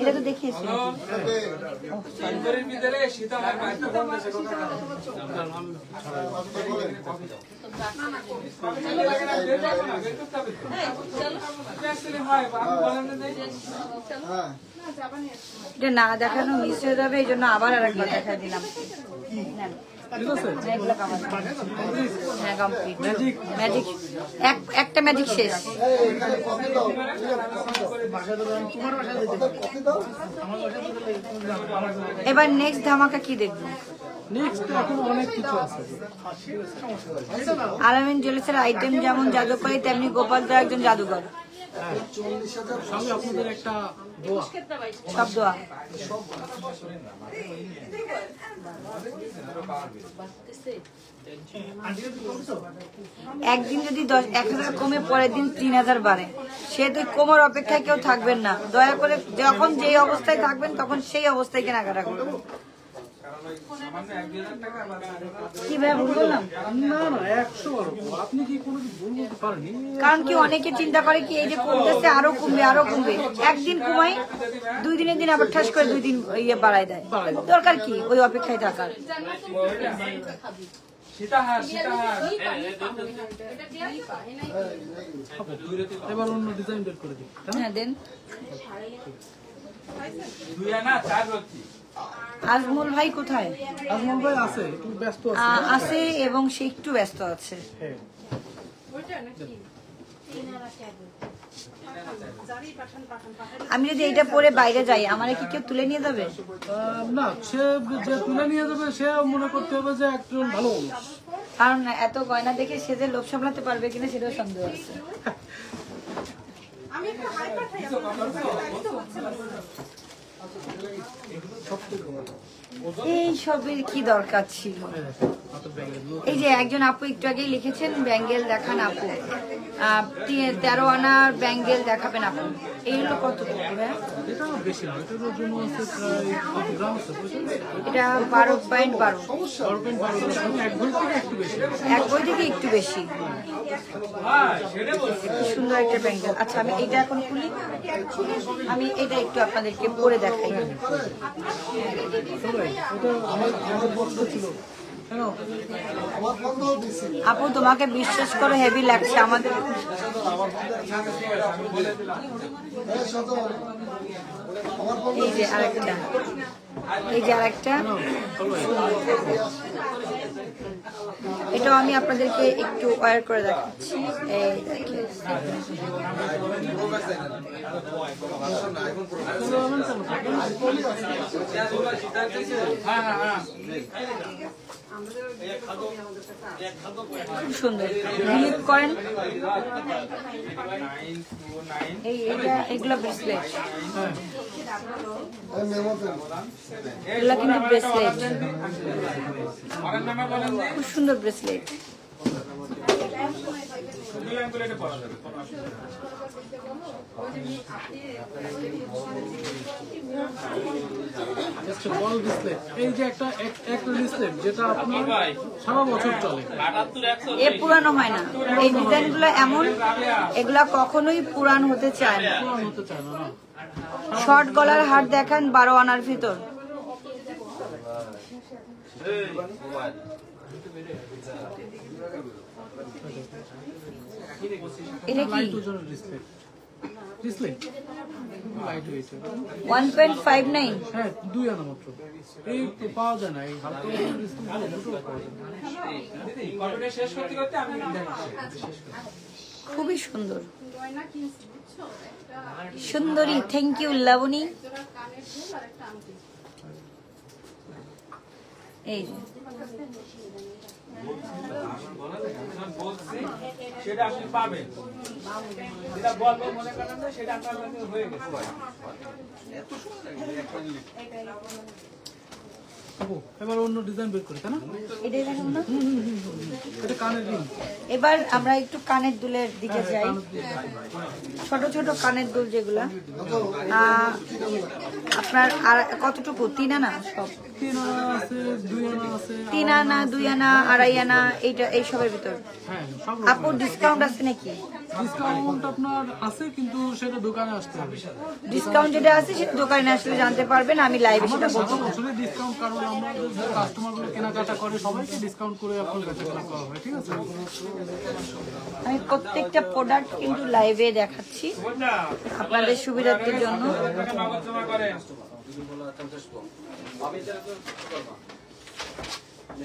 এটা তো দেখিয়েছি। এটা না দেখানো মিস হয়ে যাবে, এই জন্য আবার আর একবার দেখা দিলাম। হ্যাঁ কমপ্লিট, ম্যাজিক একটা ম্যাজিক শেষ। এবার নেক্সট ধামাকা কি দেখবো? আলামিন জুয়েলার্সের আইটেম যেমন জাদুকরি তেমনি গোপালদা একজন জাদুঘর। সব দোয়া। একদিন যদি 1000 কমে পরের দিন 3000 বাড়ে, সে তো কমার অপেক্ষায় কেউ থাকবেন না। দয়া করে যখন যেই অবস্থায় থাকবেন তখন সেই অবস্থায় কেনাকাটা করবেন। কি ভাই ভুল বললাম? কারণ কি অনেকে চিন্তা করে কি এই যে কমতেছে আরো কমবে আরো কমবে, একদিন কমাই 2 দিনের দিন আবার ঠাস করে 2 দিন ইয়ে বাড়ায় দেয়। দরকার কি ওই অপেক্ষায় থাকার? এবার অন্য ডিজাইন বের করে দিই। হ্যাঁ দেন। আজমল ভাই কোথায়? আজমল ভাই আছে, একটু ব্যস্ত আছে। আছে এবং সে একটু ব্যস্ত আছে। হ্যাঁ। আমি যদি এটা পরে বাইরে যাই আমারে কি কেউ তুলে নিয়ে যাবে? না, সে যে তুলে নিয়ে যাবে সে মনে করতে হবে যে একজন ভালো মানুষ। কারণ এত গয়না দেখে সে যে লোভ সামলাতে পারবে কিনা সেটাও সন্দেহ আছে। এই সবের কি দরকার ছিল? এই যে একজন আপু একটু আগেই লিখেছেন ব্যাঙ্গেল দেখান আপু, 13 আনার ব্যাঙ্গেল দেখাবেন আপু। এইগুলো কত হ্যাঁ? এটা বেশি না, এটার জন্য আছে প্রায় কত গ্রাম আছে? এটা 12.12, 12.12, এক বই থেকে একটু বেশি। এক বই থেকে একটু বেশি। সুন্দর একটা ব্যাঙ্গেল। আচ্ছা আমি এটা এখন খুলি, আমি এটা একটু আপনাদেরকে পরে দেখাই। আপু তোমাকে বিশ্বাস করে হেভি লাগছে আমাদের। এই যে আরেকটা, এই যে আরেকটা, এটাও আমি আপনাদেরকে একটু ওয়্যার করে দেখাচ্ছি। এই দেখেন খুব সুন্দর, ক্লিপ করেন। এগুলো ব্রেসলেট, এগুলো কিন্তু ব্রেসলেট, খুব সুন্দর ব্রেসলেট। এই যে একটা ব্রেসলেট যেটা আপনার সারা বছর চলে, এ পুরানো হয় না। এই ডিজাইনগুলো এমন, এগুলা কখনোই পুরান হতে চায় না। শর্ট গলার হার দেখান 12 আনার ভিতর। এটা কি 1.59? হ্যাঁ, 2 আনা মাত্র। এই তো পাওয়া যায় না, এই হালকা খুবই সুন্দর, সুন্দরী। Thank you Labani. এই সেটা আপনি পাবেন, যেটা বলবো মনে করেন না সেটা আপনার হয়ে গেছে। এবার অন্য ডিজাইন বের করি, তাই না? এটাই দেখাবো না? এটা কানের রিং। এবার আমরা একটু কানের দুলের দিকে যাই। ছোট ছোট কানের দুল যেগুলা আপনার আর কতটুকু? 3 আনা সব? 3 আনা আছে, 2 আনা আছে, 3 আনা, 2 আনা, 2.5 আনা, এইটা এই সবের ভিতর। হ্যাঁ সব। আপু ডিসকাউন্ট আছে নাকি? ডিসকাউন্ট আপনার আছে, কিন্তু সেটা দোকানে আসতে হবে। ডিসকাউন্ট যেটা আছে সেটা দোকানে আসলে জানতে পারবেন, আমি লাইভে সেটা বলবো। আসলে ডিসকাউন্ট, কারণ আমাদের যে কাস্টমারগুলো কেনাকাটা করে সবাইকে ডিসকাউন্ট করে আপনার কাছে কেনা করা হয়, ঠিক আছে? আমি প্রত্যেকটা প্রোডাক্ট কিন্তু লাইভে দেখাচ্ছি আপনাদের সুবিধার্থের জন্য।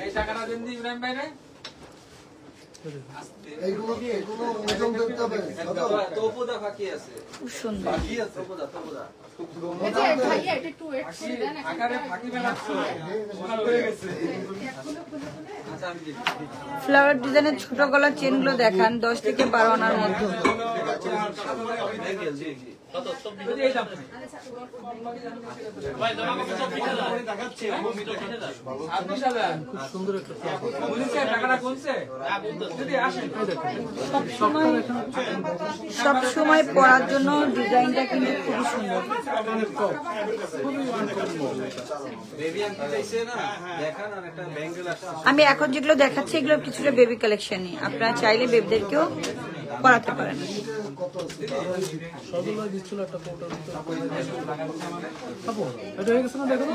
এই টাকাটা দেন দি ইব্রাহিম ভাই রে। এইগুলো ওজন দেখতে হবে। তোপো দা বাকি আছে, খুব সুন্দর। বাকি আছে তোপো দা আকারে ফাঁকি বানাচ্ছো, ওনা হয়ে গেছে। আচ্ছা আমি দেখি ফ্লাওয়ার ডিজাইনের ছোট গলার চেনগুলো দেখান 10 থেকে 12 আনার মধ্যে। এই দাম ভাই জমা কত সব পিঠা দেখাচ্ছে, খুব সুন্দর একটা বলিছে টাকাটা কোনছে যদি আসে সব সময় পরার জন্য ডিজাইনটা কিন্তু খুবই সুন্দর। আমি এখন যেগুলো দেখাচ্ছি এগুলো কিছুটা বেবি কালেকশনই, আপনারা চাইলে বেবিদেরকেও পরাতে পারেন। সবগুলো দিচ্ছিল একটা কোটার ভিতরে। আপু এটা হয়ে গেছে না? দেখো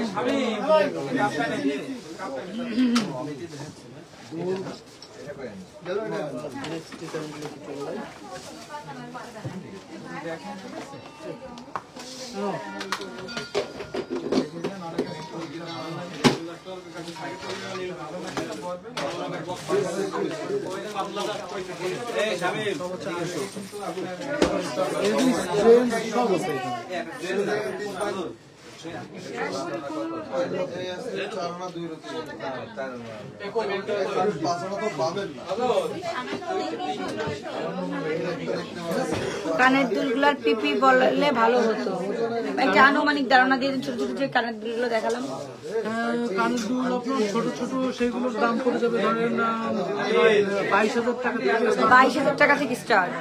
সব আছে কানের দুলগুলার পিপি বললে ভালো হতো, একটা আনুমানিক ধারণা দিয়ে দিন। ছোট ছোট যে কানের দুলগুলো দেখালাম, কানের দুল আপনার ছোট ছোট, সেগুলোর দাম পড়ে যাবে ধরেন 22,000 টাকা থেকে। 22,000 টাকা থেকে স্টার্ট।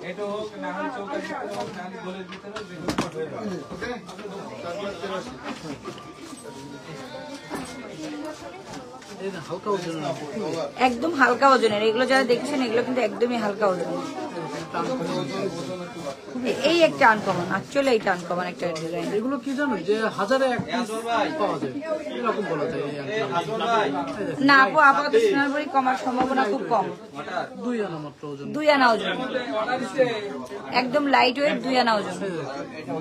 এটা হোক না হয় চৌকাঠি হোক না হয় গোলের ভিতরে যেগুলো হয়ে যাবে। হালকা ওজন, একদম হালকা ওজনের এগুলো যারা দেখছেন, এগুলো কিন্তু একদমই হালকা ওজনের। এই একটা আনকমন, অ্যাকচুয়ালি এইটা আনকমন একটা ডিজাইন। এগুলো কি জানো যে 1000-এ এক পিস পাওয়া যায়, এরকম বলা যায়। না আপু, আপাতত সোনারপুরি কমার সম্ভাবনা খুব কম। 2 আনা মাত্র ওজন, 2 আনা ওজন, একদম লাইট ওয়েট, 2 আনা ওজন।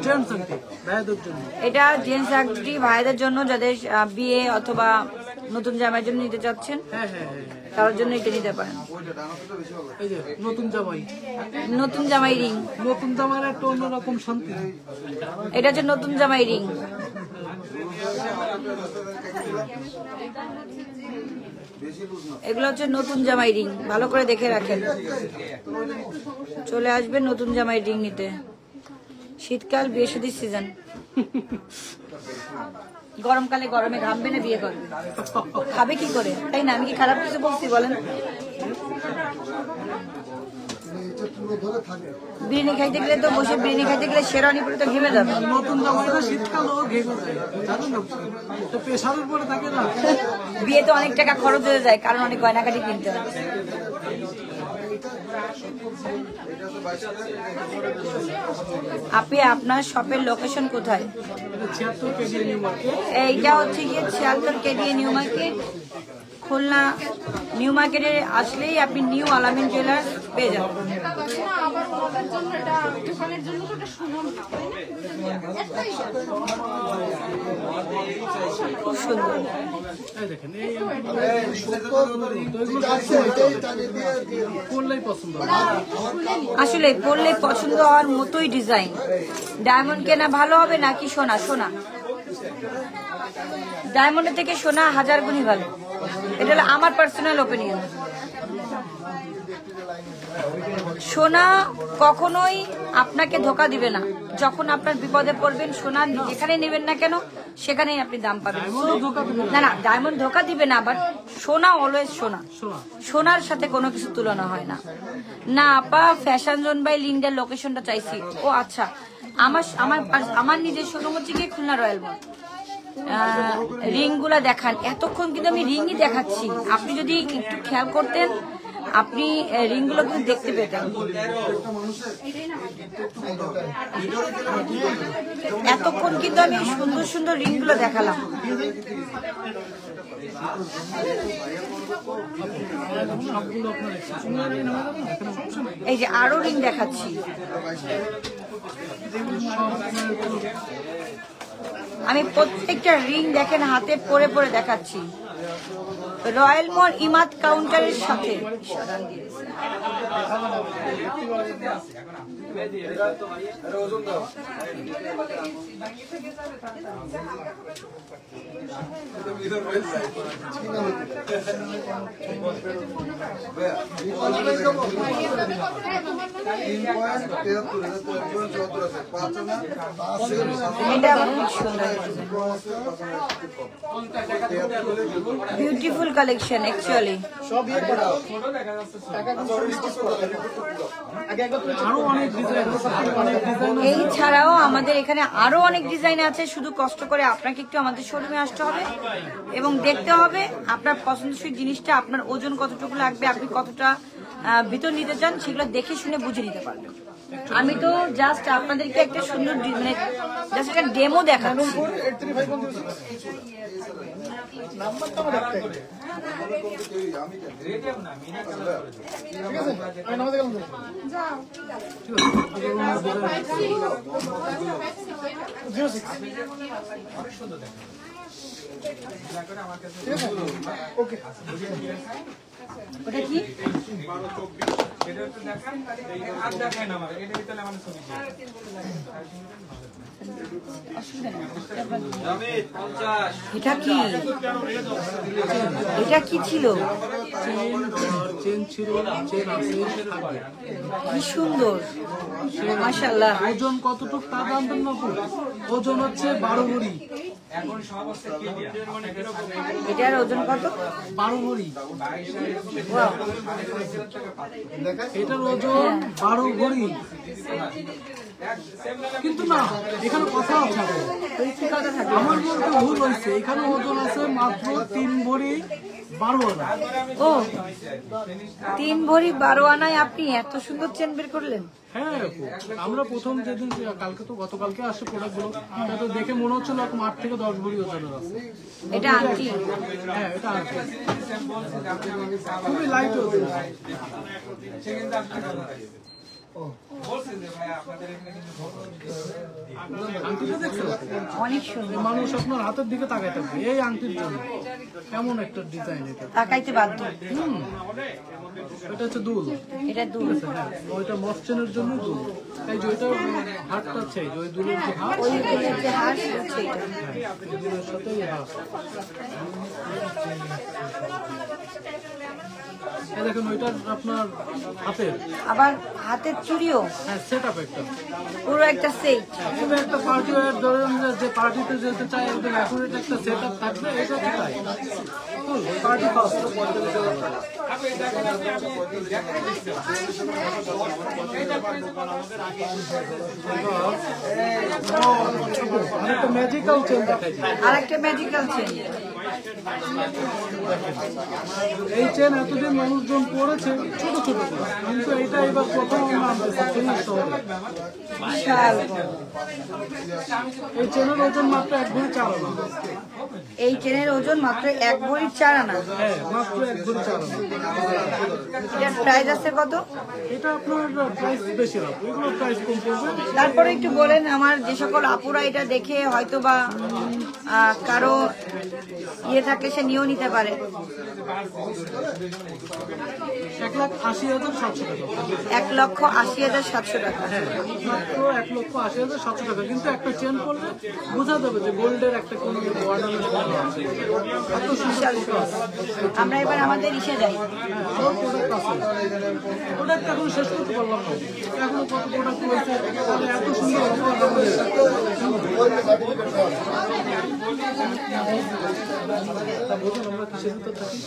জেন্টস আংটি ভাইদের জন্য, এটা জেন্টস আংটি ভাইদের জন্য, যাদের বিয়ে অথবা নতুন জামাইয়ের জন্য নিতে চাচ্ছেন, হ্যাঁ হ্যাঁ হ্যাঁ, তার জন্য এটা নিতে পারেন। এই যে নতুন জামাই, নতুন জামাই রিং, নতুন জামাইয়ের একটা অন্যরকম শান্তি। এটা হচ্ছে নতুন জামাই রিং। এগুলো হচ্ছে নতুন জামাই রিং, ভালো করে দেখে রাখেন। চলে আসবে নতুন জামাই রিং নিতে। শীতকাল বিয়ে শাদীর সিজন, গরমকালে গরমে ঘামবে না, বিয়ে করবে, খাবে কি করে, তাই না? আমি কি খারাপ কিছু বলছি বলেন? বিরিয়ানি খাইতে গেলে তো বসে বিরিয়ানি খাইতে গেলে শেরওয়ানি পরে তো ঘেমে যাবে। নতুন জামাইটা শীতকালও ঘেমে যায়, জানেন না, তো প্রেশারের পরে থাকে না। বিয়ে তো অনেক টাকা খরচ হয়ে যায়, কারণ অনেক গয়নাকাটি কিনতে হয়। আপনি আপনার শপের লোকেশন কোথায়? 76 কেজি নিউ মার্কেট। এইটা হচ্ছে গিয়ে 76 KDA new market, Khulna new মার্কেটে আসলেই আপনি নিউ আলামিন জুয়েলার্স পেয়ে যাবেন। খুব সুন্দর। এই দেখেন, এই করলেই পছন্দ হবে। আসলে পরলে পছন্দ হওয়ার মতোই ডিজাইন। ডায়মন্ড কেনা ভালো হবে নাকি সোনা? সোনা, ডায়মন্ডের থেকে সোনা 1000 গুণই ভালো। এটা হলো আমার পার্সোনাল ওপিনিয়ন। সোনা কখনোই আপনাকে ধোকা দিবে না। যখন আপনার বিপদে পড়বেন, সোনা যেখানে নেবেন না কেন সেখানেই আপনি দাম পাবেন। না না, ডায়মন্ড ধোকা দিবে না, বাট সোনা অলওয়েজ সোনা। সোনার সাথে কোনো কিছু তুলনা হয় না। না আপা, ফ্যাশন জোন বাই লিন্ডার লোকেশনটা চাইছি। ও আচ্ছা, আমার নিজের শোরুম হচ্ছে গিয়ে খুলনা রয়্যাল মল। রিং গুলা দেখান, এতক্ষণ কিন্তু আমি রিংই দেখাচ্ছি। আপনি যদি একটু খেয়াল করতেন, আপনি রিং গুলো কিন্তু দেখতে পেতেন। এতক্ষণ কিন্তু আমি সুন্দর সুন্দর রিং গুলো দেখালাম। এই যে আরো রিং দেখাচ্ছি। আমি প্রত্যেকটা রিং দেখেন হাতে পরে পরে দেখাচ্ছি। রয়্যাল মল ইমাদ কাউন্টারের সাথে এটা বিউটিফুল কালেকশন অ্যাকচুয়ালি। এই ছাড়াও আমাদের এখানে আরো অনেক ডিজাইন আছে। শুধু কষ্ট করে আপনাকে একটু আমাদের শোরুমে আসতে হবে এবং দেখতে হবে আপনার পছন্দসই জিনিসটা, আপনার ওজন কতটুকু লাগবে, আপনি কতটা ভিতর নিতে চান, সেগুলো দেখে শুনে বুঝে নিতে পারবেন। আমি তো জাস্ট আপনাদেরকে একটা সুন্দর মানে জাস্ট একটা ডেমো দেখাচ্ছি। ওটা কি এটা কি এটা কি ছিল? চেন ছিল, চেন আছে, কি সুন্দর মাশাআল্লাহ। ওজন কতটুকু তা জানবেন না? ওজন হচ্ছে 12 ভরি। এটার ওজন কত? 12 ভরি। ওয়াও, এটার ওজন 12 ভরি। কিন্তু না, এখানে কথা আছে, কি কথা থাকে? আমার বলতে ভুল হয়েছে। এখানে ওজন আছে মাত্র 3 ভরি 12 আনা। ও 3 ভরি 12 আনায় আপনি এত সুন্দর চেন বের করলেন? হ্যাঁ আপু, আমরা প্রথম যেদিন কালকে তো গতকালকে আসছে প্রোডাক্টগুলো, তো দেখে মনে হচ্ছিল 8 থেকে 10 ভরি ওজনের আছে। এটা আংটি? হ্যাঁ, এটা আংটি, খুবই লাইট ওজন। আংটিটা দেখছেন? অনেক সুন্দর, মানুষ আপনার হাতের দিকে তাকায় থাকবে এই আংটির জন্য। কেমন একটা ডিজাইন এটা। তাকাইতে বাধ্য। এটা হচ্ছে দুল। এটা দুল। হ্যাঁ, ওইটা মসচেনের জন্য দুল। এই যে ওইটা হাটটা আছে, ওই দুলের যে হাট, ওই দুলের যে হাড় হচ্ছে এটা। হ্যাঁ, এই দুলের সাথে এই হাট। এই দেখেন ওইটা আপনার হাতের, আবার হাতের চুড়িও, হ্যাঁ, সেট আপ একটা। পুরো একটা সেট। তবে একটা পার্টি ওয়ার ধরেন যে পার্টিতে যেতে চায় একদম অ্যাকুরেট একটা সেট আপ থাকবে, এটা কি তাই? Party first. আরেকটা ম্যাজিক্যাল চেন দেখাই যায়। আর একটা ম্যাজিক্যাল চেন। এই চেন এতদিন মানুষজন পড়েছে ছোট ছোট করে, কিন্তু এটা এবার প্রথম আমরা আনতেছি ফিনিশ শহরে। বিশাল। এই চেনের ওজন মাত্র 1 ভরি 4 আনা। এই চেনের ওজন মাত্র 1 ভরি 4 আনা। হ্যাঁ, মাত্র 1 ভরি 4 আনা। এটার প্রাইস আছে কত? এটা আপনার প্রাইস বেশি না, এগুলো প্রাইস কম পড়বে। তারপরে একটু বলেন আমার যে সকল আপুরা এটা দেখে হয়তো বা কারো ইয়ে থাকলে সে নিয়েও নিতে পারে। 1,80,700 টাকা। 1,80,700 টাকা। হ্যাঁ, মাত্র 1,80,700 টাকা। কিন্তু একটা চেন করলে বোঝা যাবে যে গোল্ডের একটা কোনো অর্নামেন্ট আছে। এত সুন্দর প্রোডাক্ট। আমরা এবার আমাদের ইসে যাই। সব প্রোডাক্ট আছে। প্রোডাক্ট এখন শেষ করতে পারলাম না, এখনো কত প্রোডাক্ট রয়েছে। তাহলে এত সুন্দর আমরা কিসের ভিতর থাকি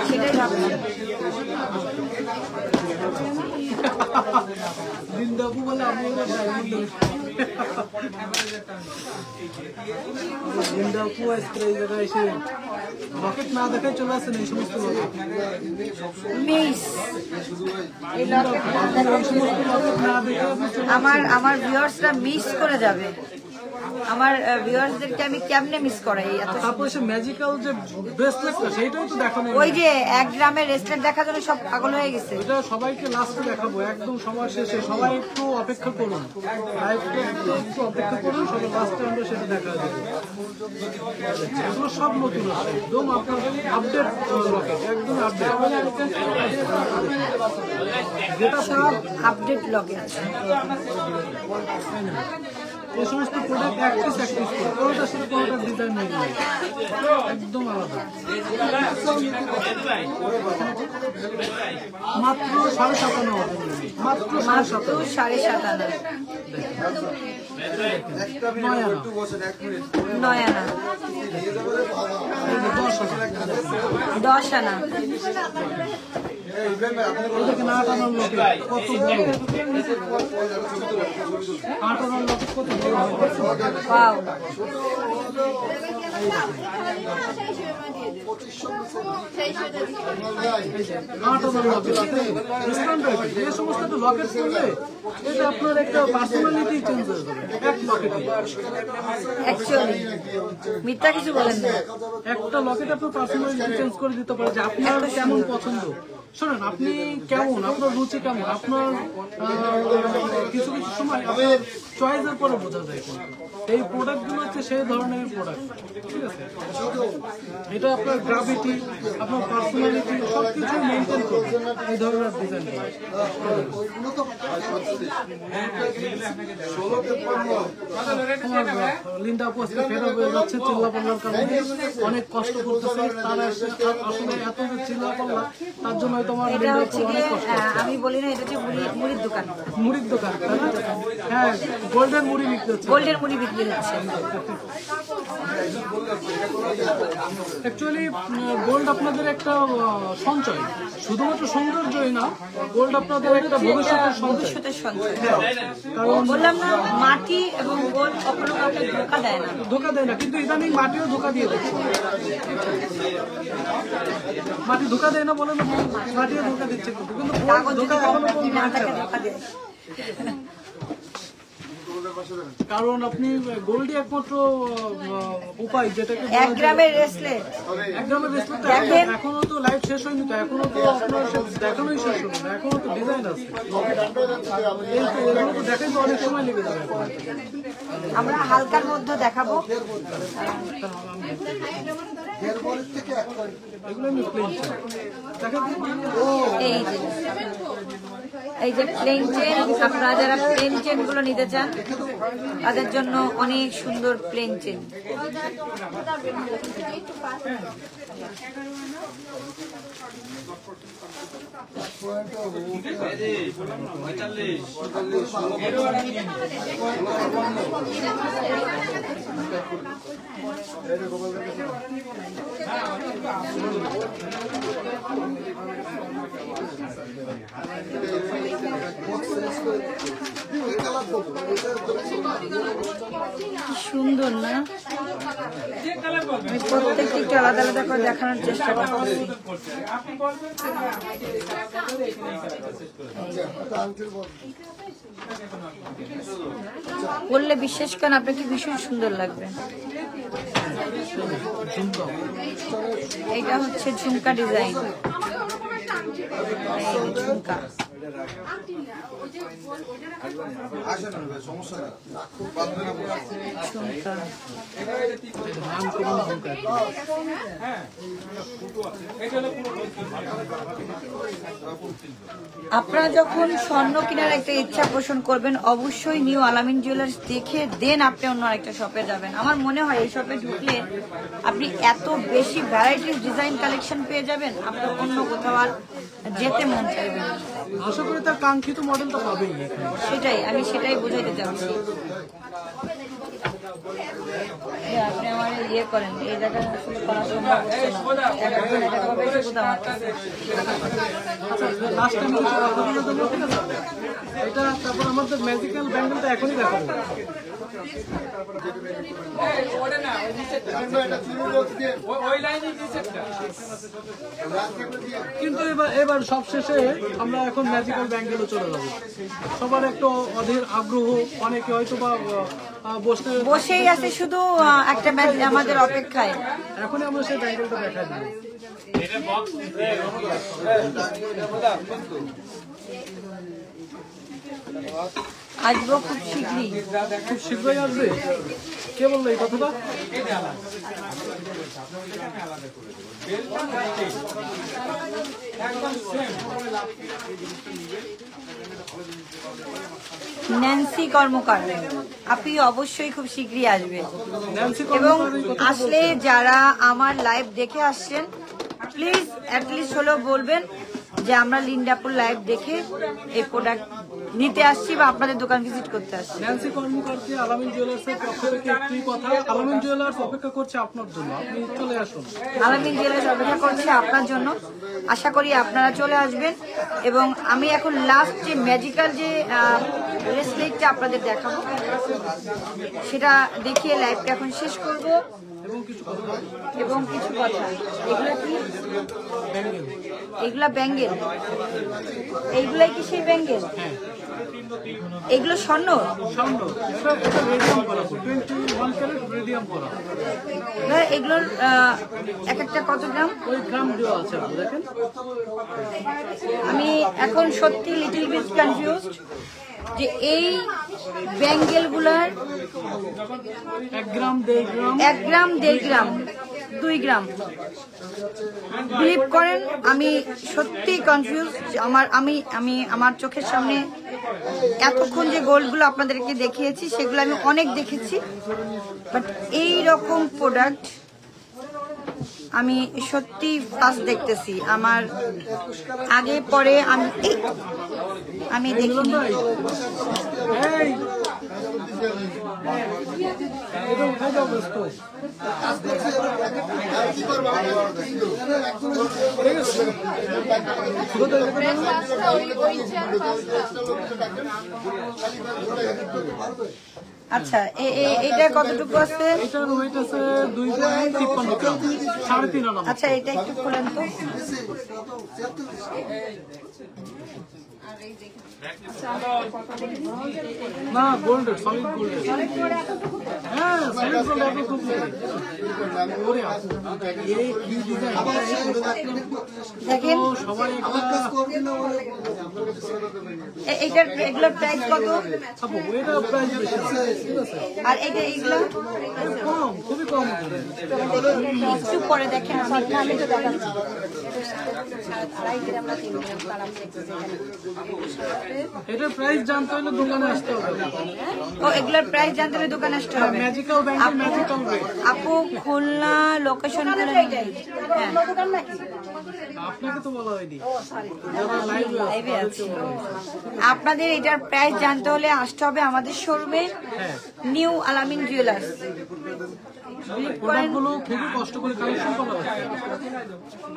সেটাই ভাবছি। বৃন্দাবু বলে আমি বৃন্দাবু আজকে এই জায়গায় এসে রকেট না দেখায় চলে আসেন এই সমস্ত রকেট। মিস এই লকেট না দেখে আপনি চলে আমার ভিউয়ার্সরা মিস করে যাবে। আমার ভিউয়ার্সদেরকে আমি কেমনে মিস করাই এত? তারপরে সে ম্যাজিক্যাল যে ব্রেসলেটটা সেইটাও তো দেখানো। ওই যে 1 গ্রামের রেস্টলেট দেখার জন্য সব পাগল হয়ে গেছে। এটা সবাইকে লাস্টে দেখাবো, একদম সময় শেষে। সবাই একটু অপেক্ষা করুন, লাইভটা একটু অপেক্ষা করুন, সবাই লাস্টে আমরা সেটা দেখা দেবো। এগুলো সব নতুন আছে, একদম আপনার আপডেট রকেট, একদম আপডেট, যেটা সব আপডেট লকেট। এই সমস্ত প্রোডাক্ট এক পিস করে কোনোটার সাথে কোনোটার ডিজাইন নেই, একদম আলাদা। মাত্র 7.5 আনা হবে, মাত্র 7.5 আনা। 9 আনা। 10 আনা। দেখেন 8 আনার লোকে কত বড়, 8 আনার লোকে কত বড়। ওয়াও। এই সমস্ত একটা লকেট করলে এটা আপনার একটা পার্সোনালিটি চেঞ্জ হয়ে যাবে এক লকেটে। অ্যাকচুয়ালি মিথ্যা কিছু বলেন না। একটা লকেট আপনার পার্সোনালিটি চেঞ্জ করে দিতে পারে যে আপনার কেমন পছন্দ। শোনেন, আপনি কেমন, আপনার রুচি কেমন, আপনার কিছু কিছু সময় আপনার চয়েসের পরে বোঝা যায়। এই প্রোডাক্টগুলো হচ্ছে সেই ধরনের প্রোডাক্ট, ঠিক আছে? এটা আপনার গ্রাভিটি, আপনার পার্সোনালিটি সবকিছু মেনটেন করে এই ধরনের ডিজাইন। লিন্ডা আপু আজকে ফেরা হয়ে যাচ্ছে চিল্লা পাল্লার কারণে, অনেক কষ্ট করতেছে। তার আসলে এত যে চিল্লা পাল্লা, তার জন্য তোমার এটা হচ্ছে গিয়ে আমি বলি না, এটা হচ্ছে মুড়ির দোকান। মুড়ির দোকান, তাই না? হ্যাঁ, গোল্ডেন মুড়ি বিক্রি হচ্ছে। গোল্ডের মুড়ি বিক্রি হচ্ছে। অ্যাকচুয়ালি গোল্ড আপনাদের একটা সঞ্চয়, শুধুমাত্র সৌন্দর্যই না, গোল্ড আপনাদের একটা ভবিষ্যতের সঞ্চয়। কারণ বললাম না, মাটি এবং গোল্ড কখনো কাউকে ধোকা দেয় না। ধোকা দেয় না, কিন্তু ইদানিং মাটিও ধোকা দিয়ে দিচ্ছে। মাটি ধোকা দেয় না বলে না, মাটিও ধোকা দিচ্ছে, কিন্তু ধোকা এখনো পর্যন্ত ধোকা দেয়। কারণ আপনি গোল্ডই একমাত্র উপায় যেটাকে 1 গ্রামের রেসলেট, 1 গ্রামের রেসলেট। এখনো তো লাইভ শেষ হয়নি, তো এখনো তো আপনার দেখানোই শেষ হলো না, এখনো তো ডিজাইন আছে। এগুলো তো দেখাই তো অনেক সময় লেগে যাবে। আমরা হালকার মধ্যে দেখাবো। এগুলো আমি প্লেন এই যে প্লেন চেন, আপনারা যারা প্লেন চেন গুলো নিতে চান তাদের জন্য অনেক সুন্দর প্লেন চেন। সুন্দর না? আমি প্রত্যেকটি একটু আলাদা আলাদা করে দেখানোর চেষ্টা করছি। বললে বিশ্বাস করেন, আপনাকে ভীষণ সুন্দর লাগবে। এইটা হচ্ছে ঝুমকা ডিজাইন, ঝুমকা। আপনারা যখন স্বর্ণ কেনার একটা ইচ্ছা পোষণ করবেন, অবশ্যই নিউ আলামিন জুয়েলার্স দেখে দেন আপনি অন্য আরেকটা শপে যাবেন। আমার মনে হয় এই শপে ঢুকলে আপনি এত বেশি ভ্যারাইটিস ডিজাইন কালেকশন পেয়ে যাবেন, আপনার অন্য কোথাও আর যেতে মন চাইবে না। আশা করি তার কাঙ্ক্ষিত মডেলটা পাবেই। সেটাই বোঝাইতে চাচ্ছি। আপনি আমার ইয়ে করেন, এই জায়গায় আসলে করা সম্ভব হচ্ছে না। এটা তারপর আমাদের ম্যাজিক্যাল ব্যাঙ্গেলটা এখনই দেখাবো। কিন্তু এবার সব শেষে আমরা এখন ম্যাজিক্যাল ব্যাঙ্গেলে চলে যাবো। সবার একটা অধীর আগ্রহ, অনেকে হয়তো বা বসেই আছে শুধু একটা ম্যাচ আমাদের অপেক্ষায়। এখনই আমরা সেই ব্যাঙ্গেলটা দেখা দিই। আসবো খুব শীঘ্রই। খুব শীঘ্রই আসবে? কে বললো এই কথাটা? ন্যান্সি কর্মকার, আপনি অবশ্যই খুব শীঘ্রই আসবে। এবং আসলে যারা আমার লাইভ দেখে আসছেন, প্লিজ অ্যাটলিস্ট হলেও বলবেন যে আমরা লিন্ডাপুর লাইভ দেখে এই প্রোডাক্ট নিতে আসছি বা আপনাদের দোকান ভিজিট করতে আসছি। ন্যান্সি কর্মকারকে আলামিন জুয়েলার্সের পক্ষ থেকে একটি কথা, আলামিন জুয়েলার্স অপেক্ষা করছে আপনার জন্য, আপনি চলে আসুন। আলামিন জুয়েলার্স অপেক্ষা করছে আপনার জন্য, আশা করি আপনারা চলে আসবেন। এবং আমি এখন লাস্ট যে ম্যাজিক্যাল যে ব্রেসলেটটা আপনাদের দেখাবো, সেটা দেখিয়ে লাইভটা এখন শেষ করব। এবং কিছু কথা, এগুলা কি? এগুলা ব্যাঙ্গেল, এইগুলাই কি সেই ব্যাঙ্গেল? এগুলো স্বর্ণ? এগুলোর এক একটা কত গ্রাম? আমি এখন সত্যি লিটল বিট কনফিউজড যে এই ব্যাঙ্গেলগুলার 1 গ্রাম 1.5 গ্রাম 1 গ্রাম 1.5 গ্রাম 2 গ্রাম, বিলিভ করেন আমি সত্যি কনফিউজ। আমার চোখের সামনে এতক্ষণ যে গোল্ডগুলো আপনাদেরকে দেখিয়েছি সেগুলো আমি অনেক দেখেছি, বাট এই রকম প্রোডাক্ট আমি সত্যি ফার্স্ট দেখতেছি। আমার আগে পরে আমি দেখিনি। আচ্ছা, এটা কতটুকু আছে? এটার ওয়েট আছে 2.53 গ্রাম, 3.5 আনা। আচ্ছা, এটা একটু খুলেন তো। না, গোল্ড, সলিড গোল্ড। হ্যাঁ, সলিড গোল্ড এত খুব ওরে এই কি ডিজাইন দেখেন, সবাই এগুলোর প্রাইস কত? আপু এটা প্রাইস বেশি, ঠিক আছে, আর এইগুলো কম, খুবই কম। একটু পরে দেখেন, আমি তো দেখাচ্ছি। এটার প্রাইস জানতে হলে দোকানে আসতে হবে। ও, এগুলোর প্রাইস জানতে হলে দোকানে আসতে হবে। ম্যাজিক্যাল ব্যাংকের ম্যাজিক্যাল রেট। আপু খুলনা লোকেশন করে আপনাকে তো বলা হয়নি, যারা লাইভে আছে। আপনাদের এটার প্রাইস জানতে হলে আসতে হবে আমাদের শোরুমে, নিউ আলামিন জুয়েলার্স। প্রোডাক্টগুলো খুবই কষ্ট করে কালেকশন করা হচ্ছে,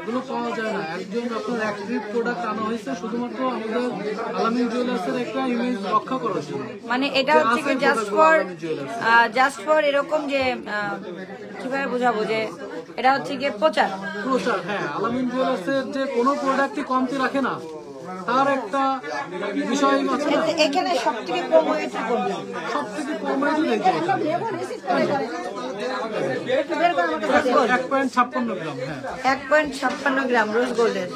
এগুলো পাওয়া যায় না। একজন আপনার অ্যাক্টিভ প্রোডাক্ট আনা হয়েছে শুধুমাত্র আমাদের আলামিন জুয়েলার্সের একটা ইমেজ রক্ষা করার জন্য। মানে এটা হচ্ছে কি জাস্ট ফর এরকম যে কিভাবে বোঝাবো যে এটা হচ্ছে গিয়ে প্রচার। হ্যাঁ, আলামিন জুয়েলার্সের যে কোনো প্রোডাক্টই কমতি রাখে না, তার একটা বিষয় আছে। এখানে সব থেকে কম হয়েছে, সব থেকে কম রেটই দেখে 1.56 গ্রাম। হ্যাঁ, 1.56 গ্রাম রোজ গোল্ডের।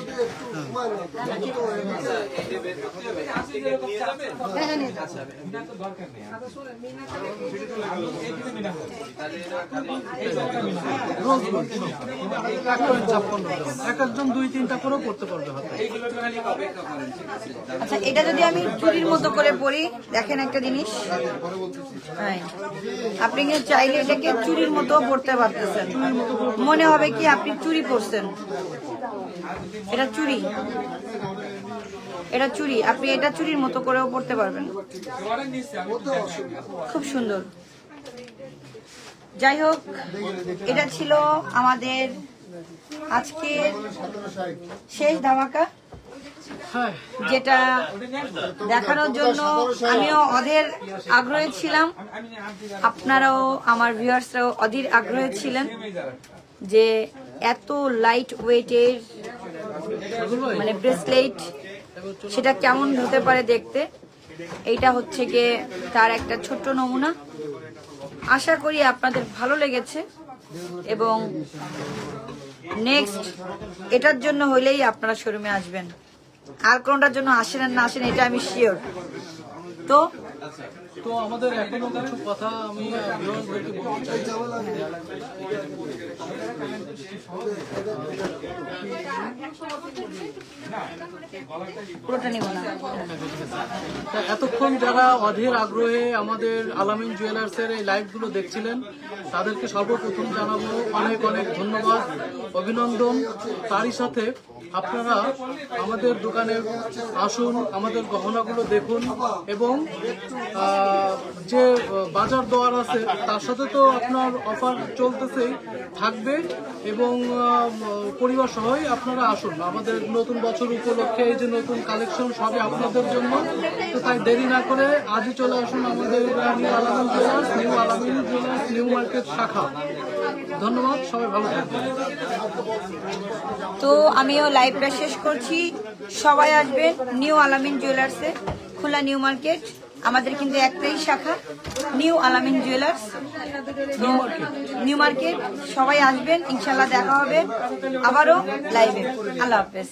রোজ গোল্ড 1.56 গ্রাম, এক একজন 2-3টা করেও করতে পারবে হাতে। আচ্ছা, এটা যদি আমি চুরির মতো করে পরি, দেখেন একটা জিনিস, হ্যাঁ, আপনি কিন্তু চাইলে এটাকে চুরির মতো পড়তে পারতেছেন, মনে হবে কি আপনি চুরি পরছেন। এটা চুরি, এটা চুরি, আপনি এটা চুরির মতো করেও পড়তে পারবেন, খুব সুন্দর। যাই হোক, এটা ছিল আমাদের আজকের শেষ ধামাকা, যেটা দেখানোর জন্য আমিও অধীর আগ্রহী ছিলাম, আপনারাও আমার ভিউয়ার্সরাও অধীর আগ্রহী ছিলেন যে এত লাইট ওয়েটের মানে ব্রেসলেট সেটা কেমন হতে পারে দেখতে। এইটা হচ্ছে গিয়ে তার একটা ছোট্ট নমুনা। আশা করি আপনাদের ভালো লেগেছে এবং নেক্সট এটার জন্য হইলেই আপনারা শোরুমে আসবেন, আর কোনটার জন্য আসেন না আসেন এটা আমি শিওর। তো আমাদের এখনো কিছু কথা আমি ভিউয়ার্সদেরকে বলতে চাই। পুরোটা নিব না। এতক্ষণ যারা অধীর আগ্রহে আমাদের আলামিন জুয়েলার্সের এই লাইভগুলো দেখছিলেন, তাদেরকে সর্বপ্রথম জানাবো অনেক অনেক ধন্যবাদ, অভিনন্দন। তারই সাথে আপনারা আমাদের দোকানে আসুন, আমাদের গহনাগুলো দেখুন এবং যে বাজার দর আছে তার সাথে তো আপনার অফার চলতেছেই থাকবে, এবং পরিবার সহই আপনারা আসুন আমাদের নতুন বছর উপলক্ষে। এই যে নতুন কালেকশন সবই আপনাদের জন্য, তো তাই দেরি না করে আজই চলে আসুন আমাদের নিউ আলামিন জুয়েলার্স, নিউ মার্কেট শাখা। ধন্যবাদ, সবাই ভালো থাকবেন। তো আমিও লাইভটা শেষ করছি। সবাই আসবেন নিউ আলামিন জুয়েলার্সে, খোলা নিউ মার্কেট। আমাদের কিন্তু একটাই শাখা, নিউ আলামিন জুয়েলার্স, নিউ মার্কেট। সবাই আসবেন, ইনশাল্লাহ দেখা হবে আবারও লাইভে। আল্লাহ হাফেজ।